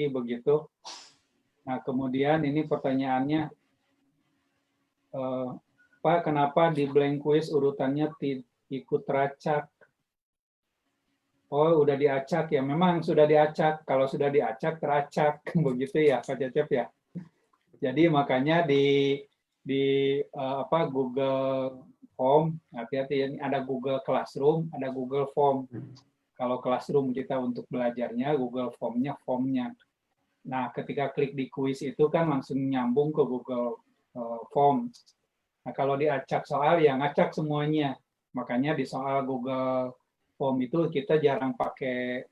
S9: begitu. Nah, kemudian ini pertanyaannya, Pak, kenapa di blank quiz urutannya ikut teracak? Oh, udah diacak ya. Memang sudah diacak. Kalau sudah diacak, teracak. Begitu ya, Pak Cecep ya. Jadi makanya di Google Form, hati-hati ya, ada Google Classroom, ada Google Form. Kalau Classroom kita untuk belajarnya, Google Form-nya formnya. Nah, ketika klik di quiz itu kan langsung nyambung ke Google Form. Nah, kalau diacak soal, ya ngacak semuanya. Makanya di soal Google Form itu kita jarang pakai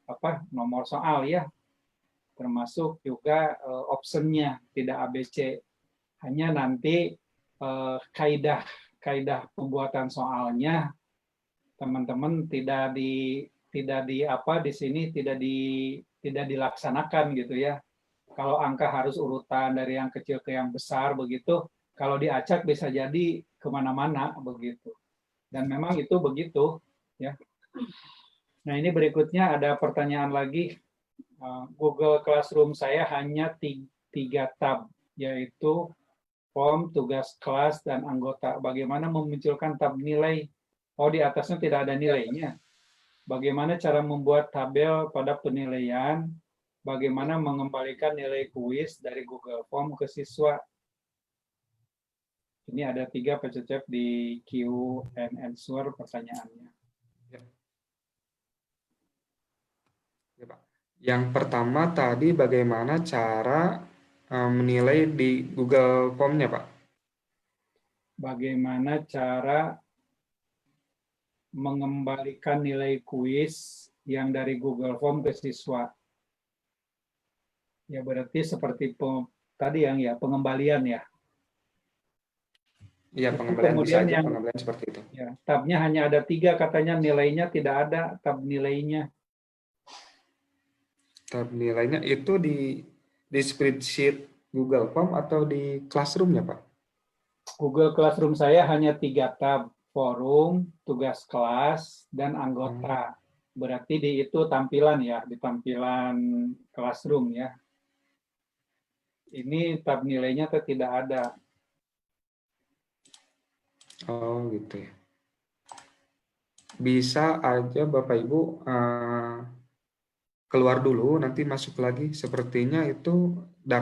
S9: nomor soal ya. Termasuk juga optionnya, tidak ABC. Hanya nanti kaidah pembuatan soalnya teman-teman tidak dilaksanakan gitu ya. Kalau angka harus urutan dari yang kecil ke yang besar begitu, kalau diacak bisa jadi kemana-mana begitu. Dan memang itu begitu ya. Nah, ini berikutnya ada pertanyaan lagi. Google Classroom saya hanya 3 tab, yaitu form, tugas kelas, dan anggota. Bagaimana memunculkan tab nilai? Oh, di atasnya tidak ada nilainya. Bagaimana cara membuat tabel pada penilaian? Bagaimana mengembalikan nilai kuis dari Google Form ke siswa? Ini ada 3 Pak Cecep di Q&A pertanyaannya.
S10: Ya, Pak. Yang pertama tadi bagaimana cara menilai di Google Form-nya, Pak?
S9: Bagaimana cara mengembalikan nilai kuis yang dari Google Form ke siswa? Ya berarti seperti tadi ya pengembalian ya.
S10: Iya, pengembalian bisa aja, pengembalian seperti itu.
S9: Ya, tabnya hanya ada 3 katanya, nilainya tidak ada tab nilainya.
S10: Tab nilainya itu di spreadsheet Google Form atau di Classroom-nya, Pak?
S9: Google Classroom saya hanya 3 tab, forum, tugas kelas, dan anggota. Berarti di itu tampilan ya, di tampilan Classroom ya. Ini tab nilainya tidak ada.
S10: Oh gitu ya. Bisa aja Bapak Ibu keluar dulu, nanti masuk lagi. Sepertinya itu,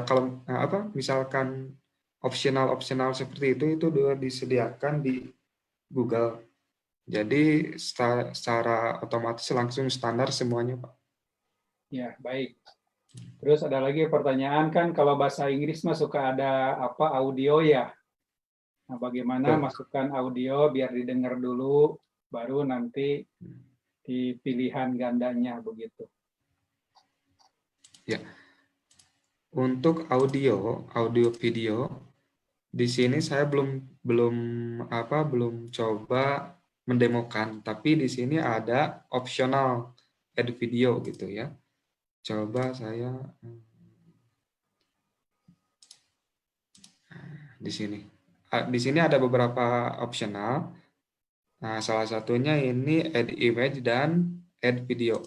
S10: kalau misalkan opsional seperti itu sudah disediakan di Google. Jadi secara otomatis langsung standar semuanya, Pak.
S9: Ya, baik. Terus ada lagi pertanyaan kan, kalau bahasa Inggris mah suka ada audio ya. Nah, bagaimana masukkan audio biar didengar dulu, baru nanti di pilihan gandanya begitu.
S10: Ya. Untuk audio video di sini saya belum coba mendemokan, tapi di sini ada optional add video gitu ya. Coba saya di sini. Di sini ada beberapa optional. Nah, salah satunya ini add image dan add video.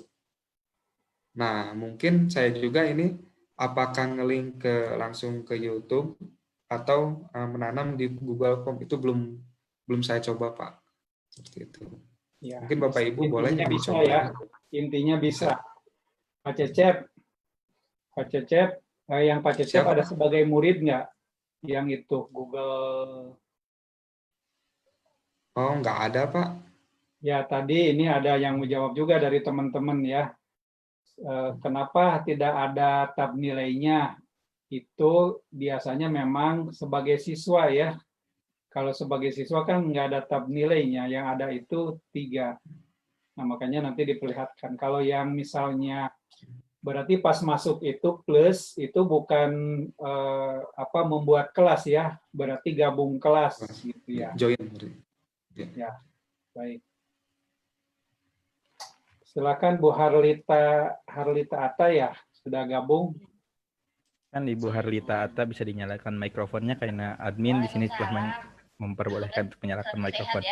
S10: Nah, mungkin saya juga ini apakah ngelink langsung ke YouTube atau menanam di Google Form, itu belum saya coba, Pak. Seperti itu.
S9: Ya,
S10: mungkin Bapak Ibu boleh
S9: bisa
S10: dicoba.
S9: Ya. Intinya bisa. Pak Cecep, yang Pak Cecep
S10: Siapa?
S9: ada sebagai murid nggak? Yang itu Google.
S10: Oh, nggak ada, Pak.
S9: Ya, tadi ini ada yang menjawab juga dari teman-teman ya. Kenapa tidak ada tab nilainya? Itu biasanya memang sebagai siswa ya. Kalau sebagai siswa kan nggak ada tab nilainya, yang ada itu 3. Nah, makanya nanti diperlihatkan. Kalau yang misalnya berarti pas masuk itu plus, itu bukan membuat kelas ya, berarti gabung kelas gitu ya.
S10: Join.
S9: Ya, baik. Silakan Bu Harlita Atta ya, sudah gabung.
S8: Kan Ibu Harlita Atta bisa dinyalakan mikrofonnya karena admin di sini telah memperbolehkan untuk menyalakan mikrofon.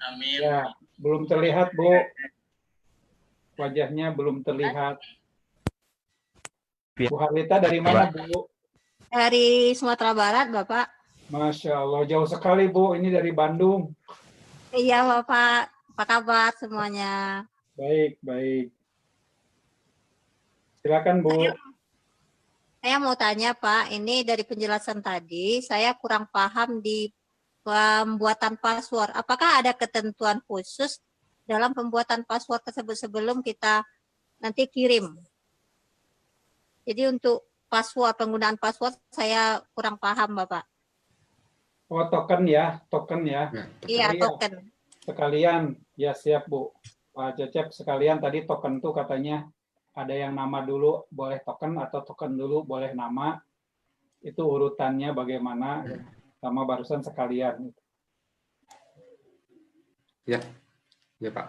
S3: Amin.
S9: Ya, belum terlihat Bu. Wajahnya belum terlihat. Bu Harlita dari mana Bu?
S12: Dari Sumatera Barat, Bapak.
S9: Masya Allah, jauh sekali Bu. Ini dari Bandung.
S12: Iya Bapak, apa kabar semuanya?
S9: Baik. Silakan Bu.
S12: Saya mau tanya Pak, ini dari penjelasan tadi, saya kurang paham di pembuatan password. Apakah ada ketentuan khusus dalam pembuatan password tersebut sebelum kita nanti kirim? Jadi untuk penggunaan password saya kurang paham Bapak.
S9: Oh, token ya.
S12: Iya, token.
S9: Sekalian, ya siap Bu. Pak Cecep, sekalian tadi token tuh katanya ada yang nama dulu boleh token atau token dulu boleh nama. Itu urutannya bagaimana, sama barusan sekalian.
S10: Ya Pak.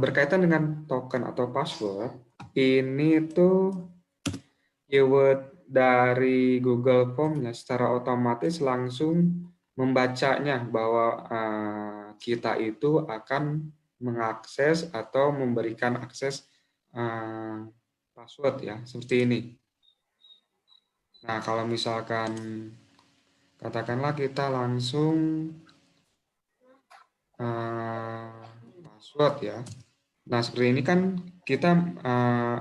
S10: Berkaitan dengan token atau password, ini tuh keyword dari Google Form-nya secara otomatis langsung membacanya bahwa kita itu akan mengakses atau memberikan akses password ya, seperti ini. Nah, kalau misalkan katakanlah kita langsung password ya. Nah, seperti ini kan kita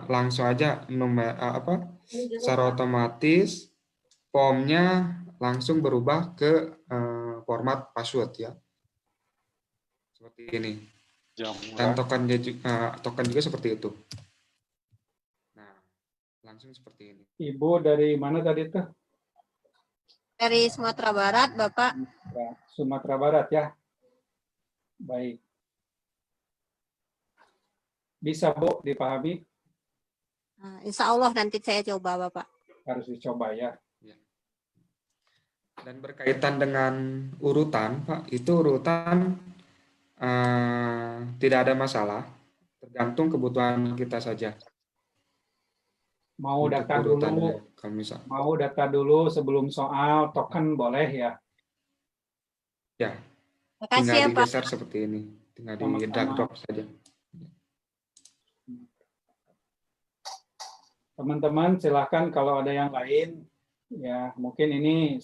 S10: langsung aja secara otomatis formnya langsung berubah ke format password ya. Seperti ini. Dan token juga seperti itu. Nah, langsung seperti ini.
S9: Ibu dari mana tadi tuh?
S12: Dari Sumatera Barat, Bapak.
S9: Sumatera Barat ya. Baik. Bisa Bu dipahami?
S12: Insya Allah nanti saya coba Bapak.
S9: Harus dicoba ya.
S10: Dan berkaitan dengan urutan, Pak, itu urutan tidak ada masalah, tergantung kebutuhan kita saja.
S9: Mau data dulu sebelum soal token boleh ya.
S10: Ya,
S12: Makasih
S10: tinggal
S12: ya Pak.
S10: digeser seperti ini, tinggal di
S9: Sama-sama.
S10: drag drop saja.
S9: Teman-teman silahkan kalau ada yang lain, ya mungkin ini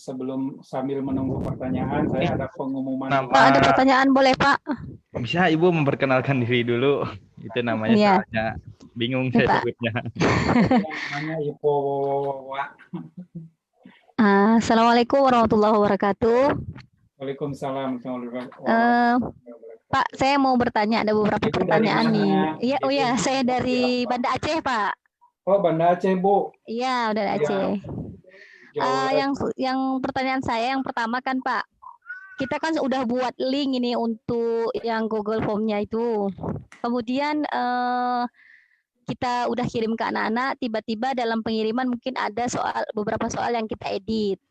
S9: sambil menunggu pertanyaan, saya ada pengumuman.
S8: Kenapa?
S4: Pak, ada pertanyaan boleh Pak?
S8: Bisa Ibu memperkenalkan diri dulu? Itu namanya
S4: Iya.
S8: soalnya bingung
S4: Nih,
S8: saya
S4: Pak.
S8: sebutnya.
S9: Namanya Ipo Wawawa.
S4: Assalamualaikum warahmatullahi wabarakatuh.
S9: Waalaikumsalam warahmatullahi
S4: Eh,
S9: wabarakatuh.
S4: Pak, saya mau bertanya, ada beberapa
S9: Ibu dari
S4: pertanyaan
S9: mana?
S4: nih. Iya, oh
S9: Ibu
S4: ya, saya dari
S9: siapa?
S4: Banda Aceh, Pak.
S9: Oh, Banda Aceh, Bu.
S4: Iya, dari
S9: Iya.
S4: Aceh.
S9: Jawa Barat.
S4: Yang pertanyaan saya yang pertama kan, Pak, kita kan udah buat link ini untuk yang Google Form-nya itu. Kemudian kita udah kirim ke anak-anak, tiba-tiba dalam pengiriman mungkin ada beberapa soal yang kita edit.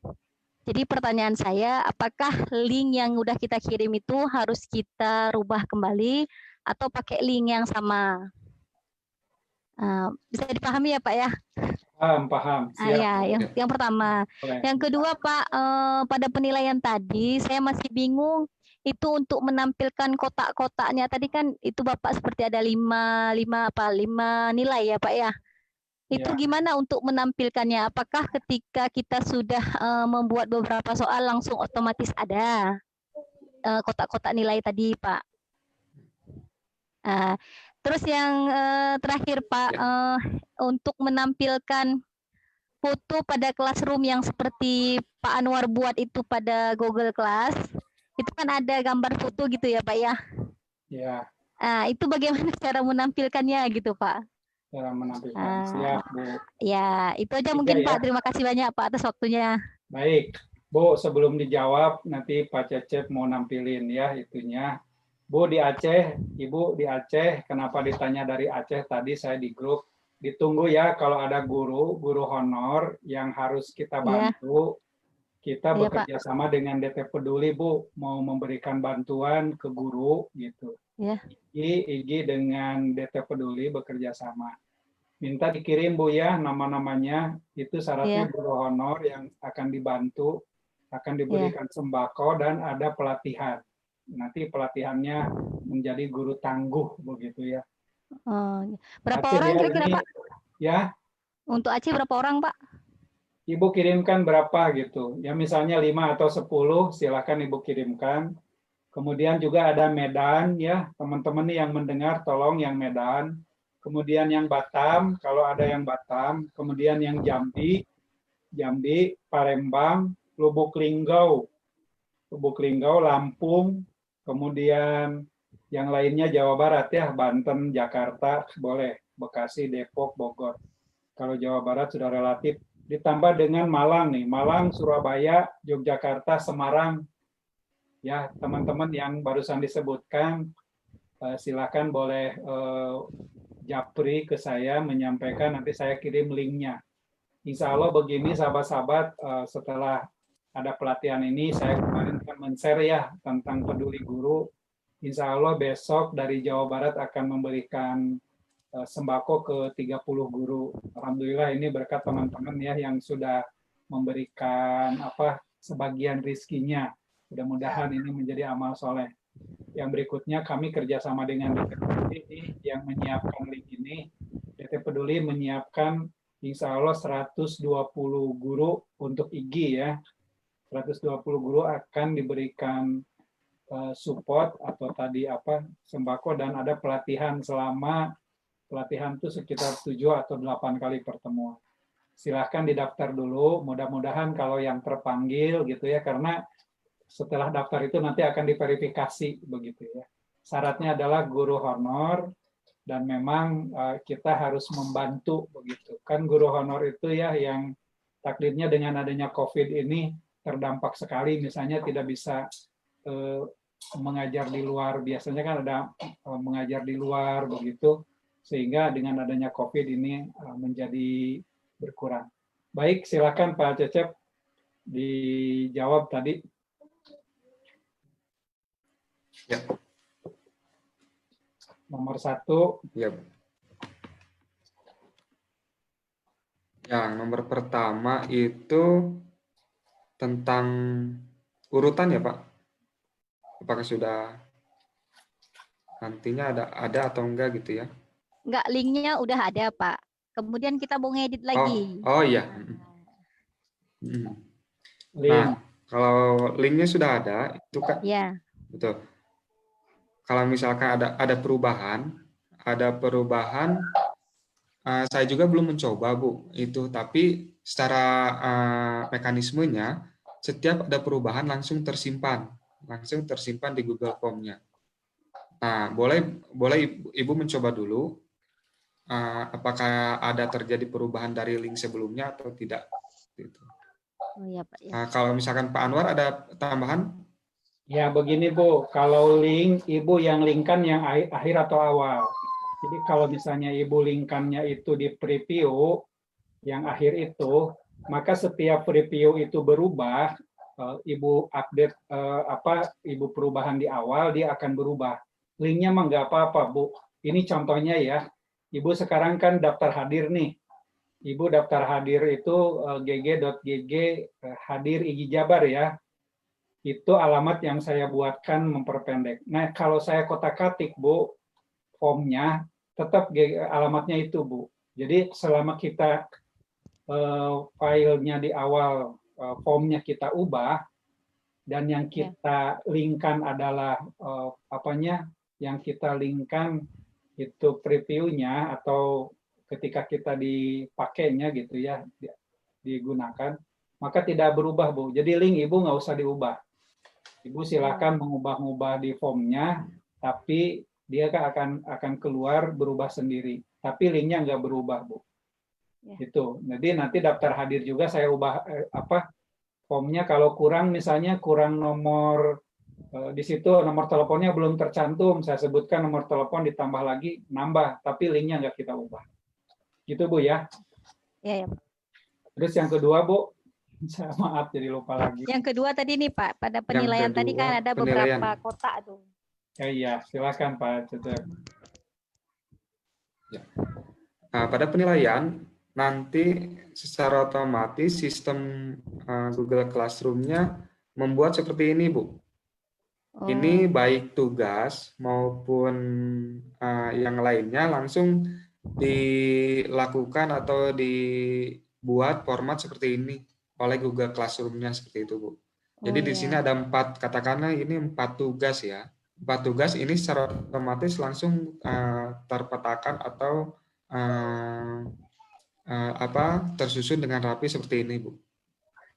S4: Jadi pertanyaan saya, apakah link yang udah kita kirim itu harus kita rubah kembali atau pakai link yang sama? Bisa dipahami ya Pak ya?
S9: Paham. Siap.
S4: Ya, yang pertama.
S9: Boleh.
S4: Yang kedua Pak, pada penilaian tadi saya masih bingung itu untuk menampilkan kotak-kotaknya. Tadi kan itu Bapak seperti ada 5 nilai ya Pak ya? Itu
S9: Ya.
S4: gimana untuk menampilkannya? Apakah ketika kita sudah membuat beberapa soal langsung otomatis ada kotak-kotak nilai tadi, Pak? Terus yang terakhir, Pak, untuk menampilkan foto pada classroom yang seperti Pak Anwar buat itu pada Google Class, itu kan ada gambar foto gitu ya, Pak ya?
S9: Ya.
S4: Itu bagaimana cara menampilkannya gitu, Pak?
S9: Cara menampilkan. Siap, Bu.
S4: Ya, itu aja mungkin
S9: ya.
S4: Pak. Terima kasih banyak Pak atas waktunya.
S9: Baik, Bu, sebelum dijawab nanti Pak Cecep mau nampilin ya itunya. Bu di Aceh, Ibu di Aceh, kenapa ditanya dari Aceh tadi saya di grup. Ditunggu ya kalau ada guru honor yang harus kita bantu. Kita bekerja sama dengan DT Peduli, Bu, mau memberikan bantuan ke guru gitu. IG dengan DT Peduli bekerja sama. Minta dikirim Bu ya nama-namanya, itu syaratnya guru honor yang akan dibantu, akan diberikan sembako dan ada pelatihan. Nanti pelatihannya menjadi guru tangguh begitu ya.
S4: Berapa
S9: Aceh
S4: orang
S9: ya,
S4: kira-kira Pak?
S9: Ya.
S4: Untuk Aceh berapa orang Pak?
S9: Ibu kirimkan berapa gitu. Ya misalnya 5 atau 10 silakan Ibu kirimkan. Kemudian juga ada Medan ya, teman-teman yang mendengar tolong yang Medan. Kemudian yang Batam, kalau ada yang Batam, kemudian yang Jambi, Palembang, Lubuk Linggau, Lampung, kemudian yang lainnya Jawa Barat ya, Banten, Jakarta, boleh, Bekasi, Depok, Bogor. Kalau Jawa Barat sudah relatif, ditambah dengan Malang nih, Malang, Surabaya, Yogyakarta, Semarang. Ya, teman-teman yang barusan disebutkan, silakan boleh japri ke saya menyampaikan, nanti saya kirim linknya. Insya Allah begini sahabat-sahabat, setelah ada pelatihan ini saya kemarin kan men-share ya tentang peduli guru. Insya Allah besok dari Jawa Barat akan memberikan sembako ke 30 guru. Alhamdulillah ini berkat teman-teman ya yang sudah memberikan sebagian rizkinya. Mudah-mudahan ini menjadi amal soleh. Yang berikutnya kami kerjasama dengan DT Peduli yang menyiapkan link ini. DT Peduli menyiapkan insya Allah 120 guru untuk IG ya. 120 guru akan diberikan support atau tadi sembako dan ada pelatihan pelatihan itu sekitar 7 atau 8 kali pertemuan. Silahkan didaftar dulu, mudah-mudahan kalau yang terpanggil gitu ya, karena setelah daftar itu nanti akan diverifikasi begitu ya. Syaratnya adalah guru honor dan memang kita harus membantu begitu. Kan guru honor itu ya yang takdirnya dengan adanya COVID ini terdampak sekali, misalnya tidak bisa mengajar di luar, biasanya kan ada mengajar di luar begitu, sehingga dengan adanya COVID ini menjadi berkurang. Baik, silakan Pak Cecep dijawab tadi.
S10: Ya.
S9: Nomor 1.
S10: Ya. Yang nomor pertama itu tentang urutan ya Pak? apakah sudah nantinya ada atau enggak gitu ya?
S13: Enggak, linknya udah ada, Pak. Kemudian kita mau ngedit lagi.
S10: Oh iya.
S9: Link.
S10: Nah, kalau linknya sudah ada, itu kan
S13: Ya.
S10: betul. Kalau misalkan ada perubahan, saya juga belum mencoba Bu itu, tapi secara mekanismenya setiap ada perubahan langsung tersimpan di Google Form-nya. Nah, boleh Ibu mencoba dulu apakah ada terjadi perubahan dari link sebelumnya atau tidak. Gitu.
S13: Oh iya Pak. Ya.
S10: Nah, kalau misalkan Pak Anwar ada tambahan?
S9: Ya begini Bu, kalau link Ibu yang linkkan yang akhir atau awal. Jadi kalau misalnya Ibu linkkannya itu di preview yang akhir itu, maka setiap preview itu berubah, Ibu update Ibu perubahan di awal, dia akan berubah. Linknya mah nggak apa-apa Bu. Ini contohnya ya. Ibu sekarang kan daftar hadir nih. Ibu daftar hadir itu gg.gg hadir Igi Jabar ya. Itu alamat yang saya buatkan memperpendek. Nah, kalau saya kotak-katik, Bu, formnya tetap alamatnya itu, Bu. Jadi selama kita filenya di awal formnya kita ubah dan yang kita linkkan adalah yang kita linkkan itu previewnya atau ketika kita dipakainya gitu ya, digunakan, maka tidak berubah Bu. Jadi link Ibu nggak usah diubah. Ibu silakan mengubah-ubah di formnya, tapi dia akan keluar berubah sendiri. Tapi linknya nggak berubah Bu. Itu. Jadi nanti daftar hadir juga saya ubah formnya kalau misalnya kurang nomor di situ nomor teleponnya belum tercantum, saya sebutkan nomor telepon ditambah lagi nambah, tapi linknya nggak kita ubah. Gitu Bu ya.
S13: Ya.
S9: Terus yang kedua Bu, maaf jadi lupa lagi.
S13: Yang kedua tadi nih Pak, pada penilaian tadi kan ada beberapa kotak tuh.
S9: Iya, silakan Pak Cecep.
S10: Ya. Nah, pada penilaian nanti secara otomatis sistem Google Classroom-nya membuat seperti ini Bu. Ini baik tugas maupun yang lainnya langsung dilakukan atau dibuat format seperti ini oleh Google Classroom-nya seperti itu Bu. Jadi di sini ada 4, katakanlah ini 4 tugas ya. 4 tugas ini secara otomatis langsung terpetakan atau tersusun dengan rapi seperti ini Bu.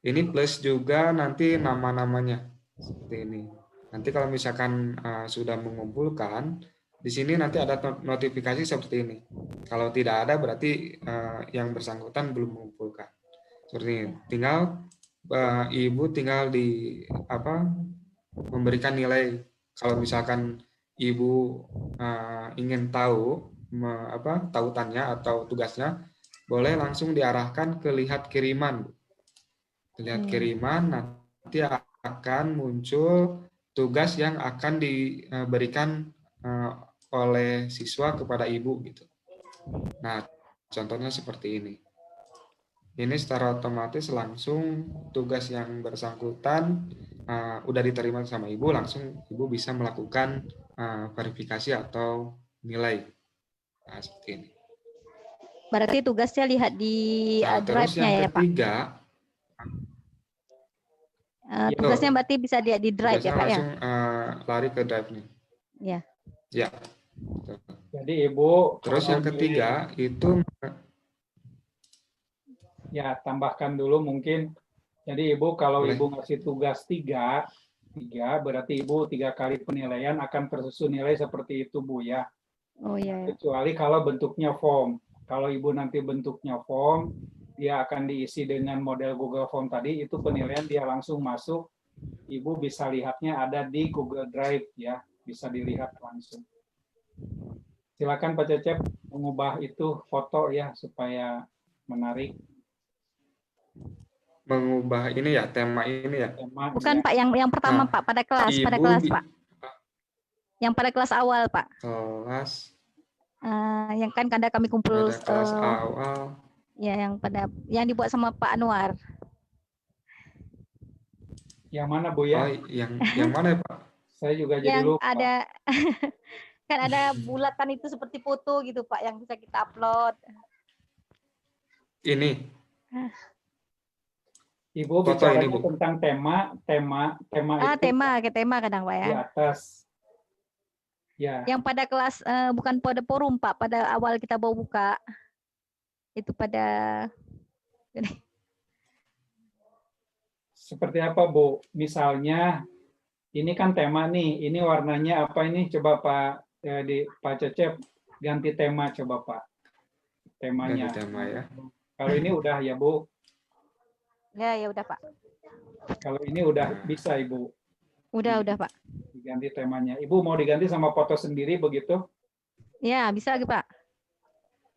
S10: Ini plus juga nanti nama-namanya seperti ini. Nanti kalau misalkan sudah mengumpulkan, di sini nanti ada notifikasi seperti ini. Kalau tidak ada berarti yang bersangkutan belum mengumpulkan. Seperti ini. Tinggal Ibu tinggal memberikan nilai. Kalau misalkan Ibu ingin tahu tautannya atau tugasnya, boleh langsung diarahkan ke lihat kiriman. Lihat kiriman nanti akan muncul tugas yang akan diberikan oleh siswa kepada Ibu gitu. Nah, contohnya seperti ini. Ini secara otomatis langsung tugas yang bersangkutan udah diterima sama Ibu, langsung Ibu bisa melakukan verifikasi atau nilai. Nah, seperti ini.
S13: Berarti tugasnya lihat di drive-nya ya Pak?
S10: Ketiga,
S13: tugasnya berarti bisa lihat di drive ya Pak ya?
S10: Langsung lari ke drive-nya.
S13: Ya.
S10: Ya.
S9: Jadi Ibu.
S10: Terus yang ketiga itu
S9: ya tambahkan dulu mungkin. Jadi Ibu kalau Ibu ngasih tugas 3 berarti Ibu 3 kali penilaian akan tersusun nilai seperti itu Bu ya.
S13: Oh iya.
S9: Kecuali kalau bentuknya form. Kalau Ibu nanti bentuknya form, dia akan diisi dengan model Google Form tadi, itu penilaian dia langsung masuk. Ibu bisa lihatnya ada di Google Drive ya, bisa dilihat langsung. Silakan Pak Cecep mengubah itu foto ya supaya menarik.
S10: Mengubah ini ya, tema ini ya.
S13: Bukan Pak, yang pertama Pak, pada kelas Pak. Yang pada kelas awal Pak.
S10: Kelas.
S13: Yang kan kadang kami kumpul
S10: kelas awal.
S13: Ya, yang dibuat sama Pak Anwar.
S9: Yang mana Bu ya?
S10: Oh, yang mana ya Pak?
S9: Saya juga jadi
S13: Yang
S9: lupa.
S13: ada kan ada bulatan itu seperti foto gitu Pak yang bisa kita upload.
S10: Ini
S9: Ibu
S10: foto
S9: bicaranya
S10: ini, Bu.
S9: tentang tema itu
S13: Tema, ke tema kadang Pak
S9: di
S13: ya.
S9: atas. Ya,
S13: Yang pada kelas bukan pada forum Pak, pada awal kita mau buka. Itu pada
S9: seperti apa Bu? Misalnya ini kan tema nih, ini warnanya apa ini? Coba Pak Cecep ganti tema coba Pak. Temanya.
S10: Ganti tema ya.
S9: Kalau ini udah ya Bu.
S13: ya udah Pak.
S9: Kalau ini udah bisa Ibu.
S13: Udah Pak.
S9: Diganti temanya. Ibu mau diganti sama foto sendiri begitu?
S13: Ya, bisa Pak.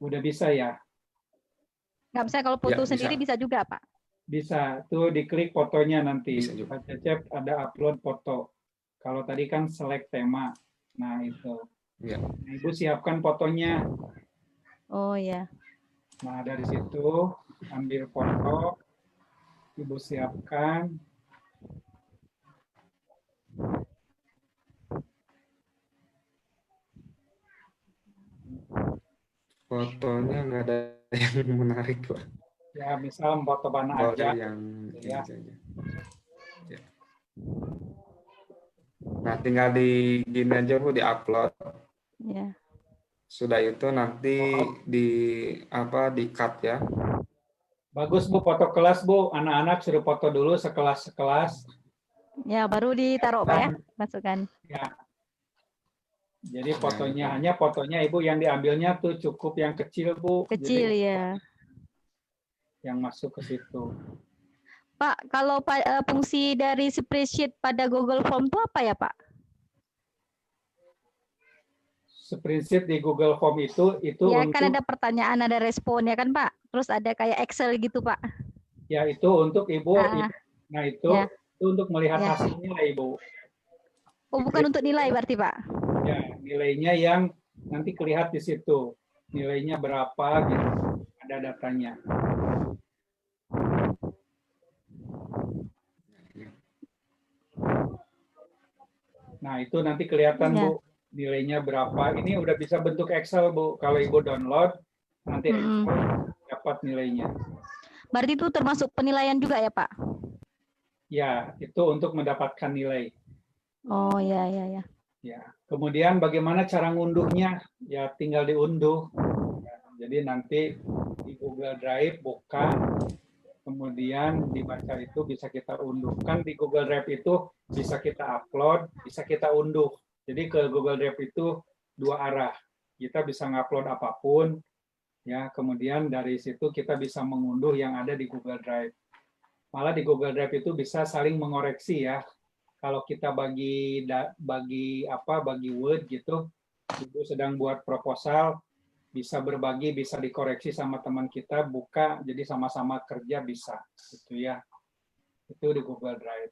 S9: Udah bisa ya?
S13: Nggak bisa kalau foto
S10: Ya, bisa.
S13: sendiri bisa juga Pak.
S9: Bisa. Tuh diklik fotonya nanti.
S10: Bisa juga.
S9: Pak Cecep ada upload foto. Kalau tadi kan select tema. Nah, itu.
S10: Ya.
S9: Nah, Ibu siapkan fotonya.
S13: Oh ya.
S9: Nah, dari situ ambil foto. Ibu siapkan.
S10: Fotonya nggak ada yang menarik, Pak.
S9: Ya, misal foto mana
S10: Oh,
S9: aja.
S10: yang ini
S9: Ya.
S10: saja. Ya. Nah, tinggal di gini aja Bu, di-upload.
S13: Ya.
S10: Sudah itu nanti di cut ya.
S9: Bagus Bu, foto kelas Bu. Anak-anak suruh foto dulu sekelas-sekelas.
S13: Ya, baru ditaruh Pak ya, masukkan.
S9: Ya. Jadi hanya fotonya Ibu yang diambilnya tuh cukup yang kecil Bu.
S13: Kecil
S9: Jadi,
S13: ya.
S9: yang masuk ke situ.
S13: Pak, kalau fungsi dari spreadsheet pada Google Form itu apa ya Pak?
S9: Spreadsheet di Google Form itu
S13: Ya
S9: untuk
S13: kan ada pertanyaan, ada respon ya kan Pak? Terus ada kayak Excel gitu Pak.
S9: ya itu untuk Ibu. Nah, itu
S13: Ya.
S9: untuk melihat
S13: Ya.
S9: hasilnya Ibu.
S13: Oh, bukan untuk nilai berarti Pak?
S9: Ya, nilainya yang nanti kelihatan di situ. Nilainya berapa gitu. Ada datanya. Nah, itu nanti kelihatan
S13: Ya.
S9: Bu, nilainya berapa. Ini udah bisa bentuk Excel Bu. Kalau Ibu download, nanti Excel dapat nilainya.
S13: Berarti itu termasuk penilaian juga ya Pak?
S9: Ya, itu untuk mendapatkan nilai.
S13: Oh ya.
S9: Ya, kemudian bagaimana cara ngunduhnya? Ya, tinggal diunduh. Ya, jadi nanti di Google Drive buka, kemudian dibaca itu bisa kita unduh. Kan di Google Drive itu bisa kita upload, bisa kita unduh. Jadi ke Google Drive itu dua arah. Kita bisa ngupload apapun, ya. Kemudian dari situ kita bisa mengunduh yang ada di Google Drive. Malah di Google Drive itu bisa saling mengoreksi ya. Kalau kita bagi Word gitu, Ibu sedang buat proposal, bisa berbagi, bisa dikoreksi sama teman kita, buka, jadi sama-sama kerja bisa, gitu ya. Itu di Google Drive.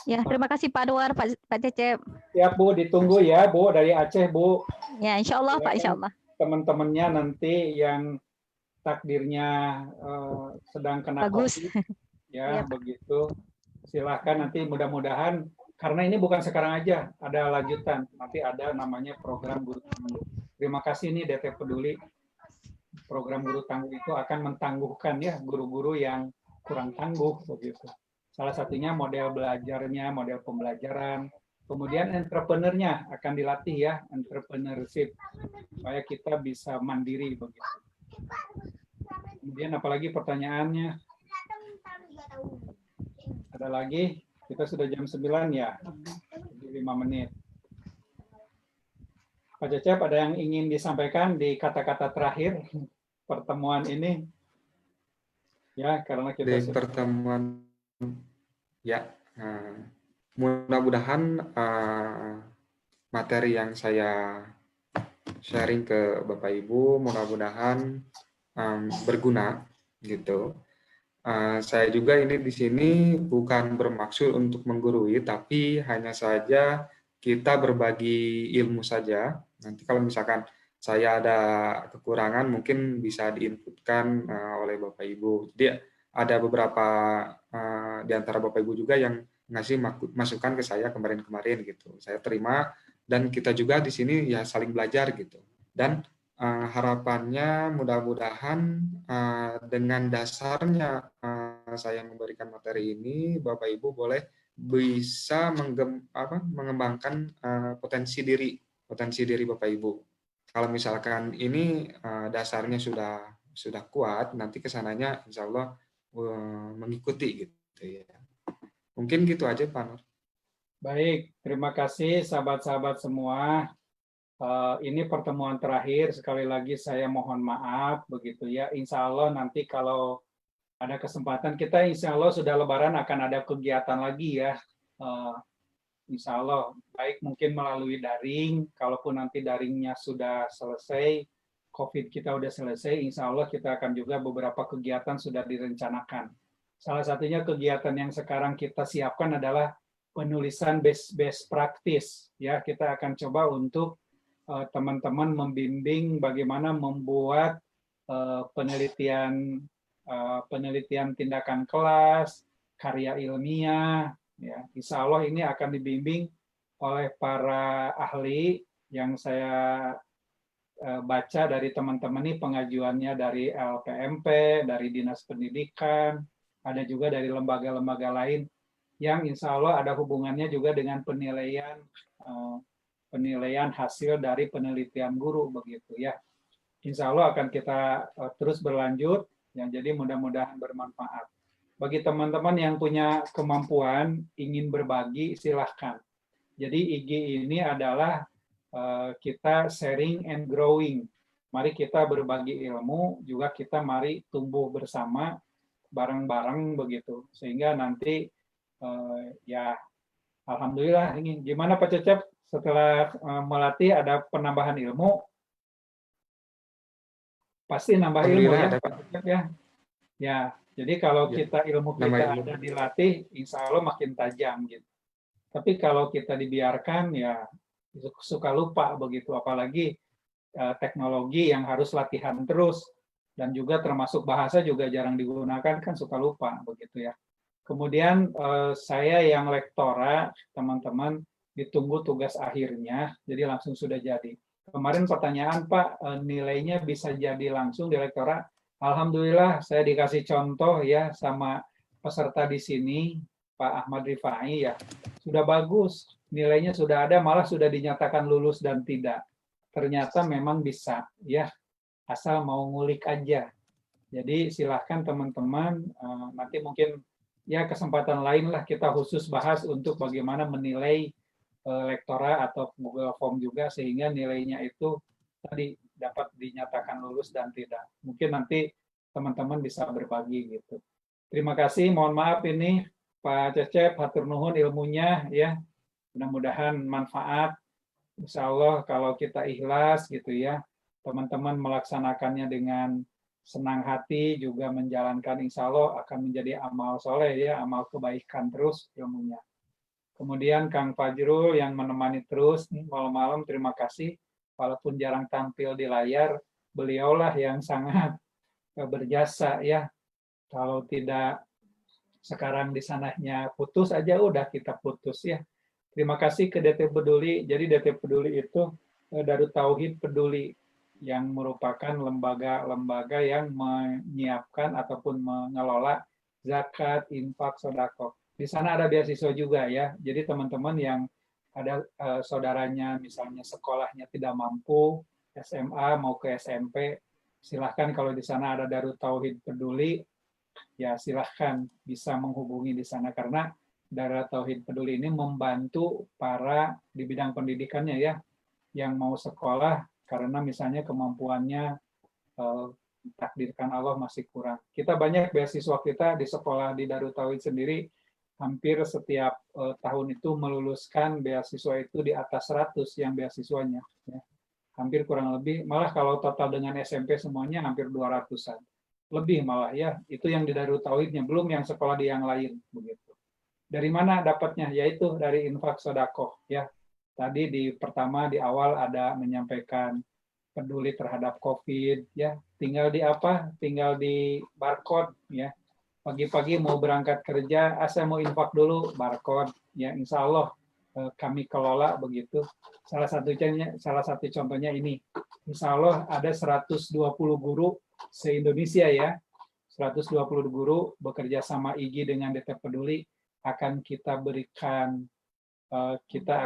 S13: Ya, terima kasih Pak Anwar, Pak Cecep.
S9: Siap Bu, ditunggu ya Bu, dari Aceh Bu.
S13: Ya, insya Allah Pak, insya Allah.
S9: Teman-temannya nanti yang takdirnya sedang kena
S13: Bagus.
S9: COVID, ya,
S13: Ya,
S9: begitu. Silahkan nanti mudah-mudahan, karena ini bukan sekarang aja, ada lanjutan. Nanti ada namanya program guru tangguh. Terima kasih nih DT Peduli. Program guru tangguh itu akan mentangguhkan ya guru-guru yang kurang tangguh begitu. Salah satunya model belajarnya, model pembelajaran. Kemudian entrepreneurnya akan dilatih ya, entrepreneurship, supaya kita bisa mandiri begitu. Kemudian apalagi pertanyaannya? Ada lagi? Kita sudah jam 9 ya, 5 menit. Pak Cecep, ada yang ingin disampaikan di kata-kata terakhir pertemuan ini? Ya, karena kita
S10: Di pertemuan ya, mudah-mudahan materi yang saya sharing ke Bapak Ibu mudah-mudahan berguna gitu. Saya juga ini di sini bukan bermaksud untuk menggurui, tapi hanya saja kita berbagi ilmu saja. Nanti kalau misalkan saya ada kekurangan mungkin bisa diinputkan oleh Bapak Ibu. Jadi ada beberapa di antara Bapak Ibu juga yang ngasih masukan ke saya kemarin-kemarin gitu. Saya terima dan kita juga di sini ya saling belajar gitu. Dan harapannya mudah-mudahan dengan dasarnya saya memberikan materi ini, Bapak Ibu boleh bisa mengembangkan potensi diri Bapak Ibu. Kalau misalkan ini dasarnya sudah kuat, nanti kesananya insya Allah mengikuti gitu ya. Mungkin gitu aja Pak Nur.
S9: Baik, terima kasih sahabat-sahabat semua. Ini pertemuan terakhir, sekali lagi saya mohon maaf begitu ya. Insya Allah nanti kalau ada kesempatan kita, insya Allah sudah Lebaran akan ada kegiatan lagi ya. Insya Allah, baik mungkin melalui daring, kalaupun nanti daringnya sudah selesai, COVID kita udah selesai, insya Allah kita akan juga beberapa kegiatan sudah direncanakan. Salah satunya kegiatan yang sekarang kita siapkan adalah penulisan best practice. Ya, kita akan coba untuk teman-teman membimbing bagaimana membuat penelitian tindakan kelas, karya ilmiah. Ya, insya Allah ini akan dibimbing oleh para ahli yang saya baca dari teman-teman ini, pengajuannya dari LPMP, dari Dinas Pendidikan, ada juga dari lembaga-lembaga lain yang insya Allah ada hubungannya juga dengan penilaian hasil dari penelitian guru begitu ya. Insya Allah akan kita terus berlanjut, yang jadi mudah-mudahan bermanfaat. Bagi teman-teman yang punya kemampuan ingin berbagi, silahkan. Jadi IG ini adalah kita sharing and growing. Mari kita berbagi ilmu, juga kita mari tumbuh bersama bareng-bareng begitu. Sehingga nanti ya alhamdulillah ini. Gimana Pak Cecep setelah melatih ada penambahan ilmu? Pasti nambah ilmu ya Pak Cecep ya. Ya, jadi kalau kita ilmu kita ada dilatih, insya Allah makin tajam gitu. Tapi kalau kita dibiarkan ya suka lupa begitu, apalagi teknologi yang harus latihan terus dan juga termasuk bahasa juga jarang digunakan kan suka lupa begitu ya. Kemudian saya yang lektora, teman-teman ditunggu tugas akhirnya, jadi langsung sudah jadi. Kemarin pertanyaan Pak, nilainya bisa jadi langsung di lektora. Alhamdulillah saya dikasih contoh ya sama peserta di sini, Pak Ahmad Rifai ya. Sudah bagus, nilainya sudah ada, malah sudah dinyatakan lulus dan tidak. Ternyata memang bisa ya, asal mau ngulik aja. Jadi silahkan teman-teman, nanti mungkin ya kesempatan lain lah kita khusus bahas untuk bagaimana menilai lektora atau Google Form juga, sehingga nilainya itu tadi dapat dinyatakan lulus dan tidak. Mungkin nanti teman-teman bisa berbagi gitu. Terima kasih, mohon maaf ini Pak Cecep, hatur nuhun ilmunya ya. Mudah-mudahan manfaat. Insya Allah kalau kita ikhlas gitu ya, teman-teman melaksanakannya dengan senang hati, juga menjalankan insya Allah akan menjadi amal soleh ya, amal kebaikan terus ilmunya. Kemudian Kang Fajrul yang menemani terus nih malam-malam, terima kasih. Walaupun jarang tampil di layar, beliaulah yang sangat berjasa ya. Kalau tidak sekarang di sananya putus aja udah kita putus ya. Terima kasih ke DT Peduli. Jadi DT Peduli itu Darut Tauhid Peduli yang merupakan lembaga-lembaga yang menyiapkan ataupun mengelola zakat, infak, sedekah. Di sana ada beasiswa juga ya. Jadi teman-teman yang ada saudaranya misalnya sekolahnya tidak mampu, SMA mau ke SMP, silahkan kalau di sana ada Darut Tauhid Peduli, ya silahkan bisa menghubungi di sana, karena Darut Tauhid Peduli ini membantu para di bidang pendidikannya ya, yang mau sekolah karena misalnya kemampuannya takdirkan Allah masih kurang. Kita banyak beasiswa kita di sekolah di Darut Tauhid sendiri, hampir setiap tahun itu meluluskan beasiswa itu di atas 100 yang beasiswanya. Ya. Hampir kurang lebih, malah kalau total dengan SMP semuanya hampir 200-an. Lebih malah ya, itu yang di Darut Tauhidnya, belum yang sekolah di yang lain. Begitu. Dari mana dapatnya? Yaitu dari infak sedekah. Ya. Tadi di pertama, di awal ada menyampaikan peduli terhadap COVID. Ya. Tinggal di apa? Tinggal di barcode. Ya. pagi-pagi mau berangkat kerja, saya mau infak dulu, barcode, ya insya Allah kami kelola begitu. Salah satu contohnya ini, insya Allah ada 120 guru se-Indonesia ya, 120 guru bekerja sama IGI dengan DT Peduli akan kita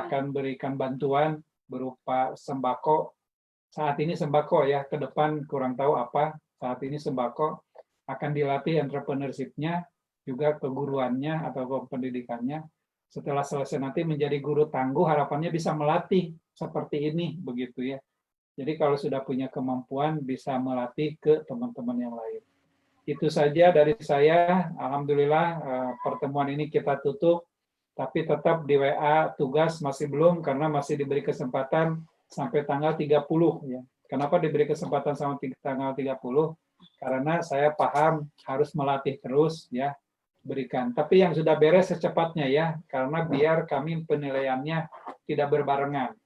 S9: akan berikan bantuan berupa sembako. Saat ini sembako ya, ke depan kurang tahu apa. Saat ini sembako akan dilatih entrepreneurship-nya, juga keguruannya atau pendidikannya. Setelah selesai nanti menjadi guru tangguh, harapannya bisa melatih seperti ini, begitu ya. Jadi kalau sudah punya kemampuan, bisa melatih ke teman-teman yang lain. Itu saja dari saya. Alhamdulillah pertemuan ini kita tutup, tapi tetap di WA tugas masih belum, karena masih diberi kesempatan sampai tanggal 30. Ya. Kenapa diberi kesempatan sampai tanggal 30? Karena saya paham harus melatih terus ya, berikan. Tapi yang sudah beres secepatnya ya, karena biar kami penilaiannya tidak berbarengan.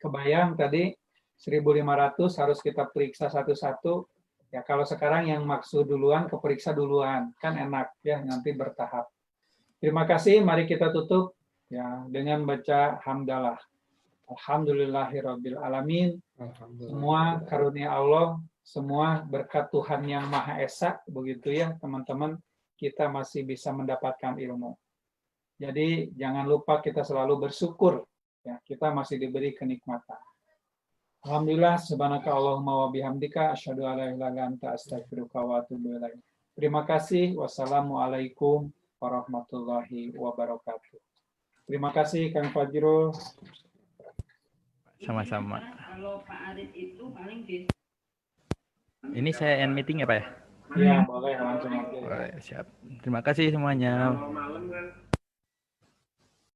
S9: Kebayang tadi 1.500 harus kita periksa satu-satu. Ya kalau sekarang yang maksud duluan keperiksa duluan, kan enak ya, nanti bertahap. Terima kasih, mari kita tutup ya dengan baca hamdalah. Alhamdulillahirabbil alamin. Semua karunia Allah, semua berkat Tuhan yang Maha Esa, begitu ya teman-teman, kita masih bisa mendapatkan ilmu. Jadi jangan lupa kita selalu bersyukur ya, kita masih diberi kenikmatan. Alhamdulillah, subhanaka Allahumma wa bihamdika asyhadu an la ilaha illa anta astaghfiruka wa atubu ilaik. Terima kasih. Wassalamualaikum warahmatullahi wabarakatuh. Terima kasih Kang Fajrul.
S8: Sama-sama.
S6: Kalau Pak Arif itu paling di...
S8: Ini saya end meeting ya Pak ya?
S9: Iya, boleh langsung aja.
S8: Boleh, siap. Terima kasih semuanya.
S6: Kalau malam kan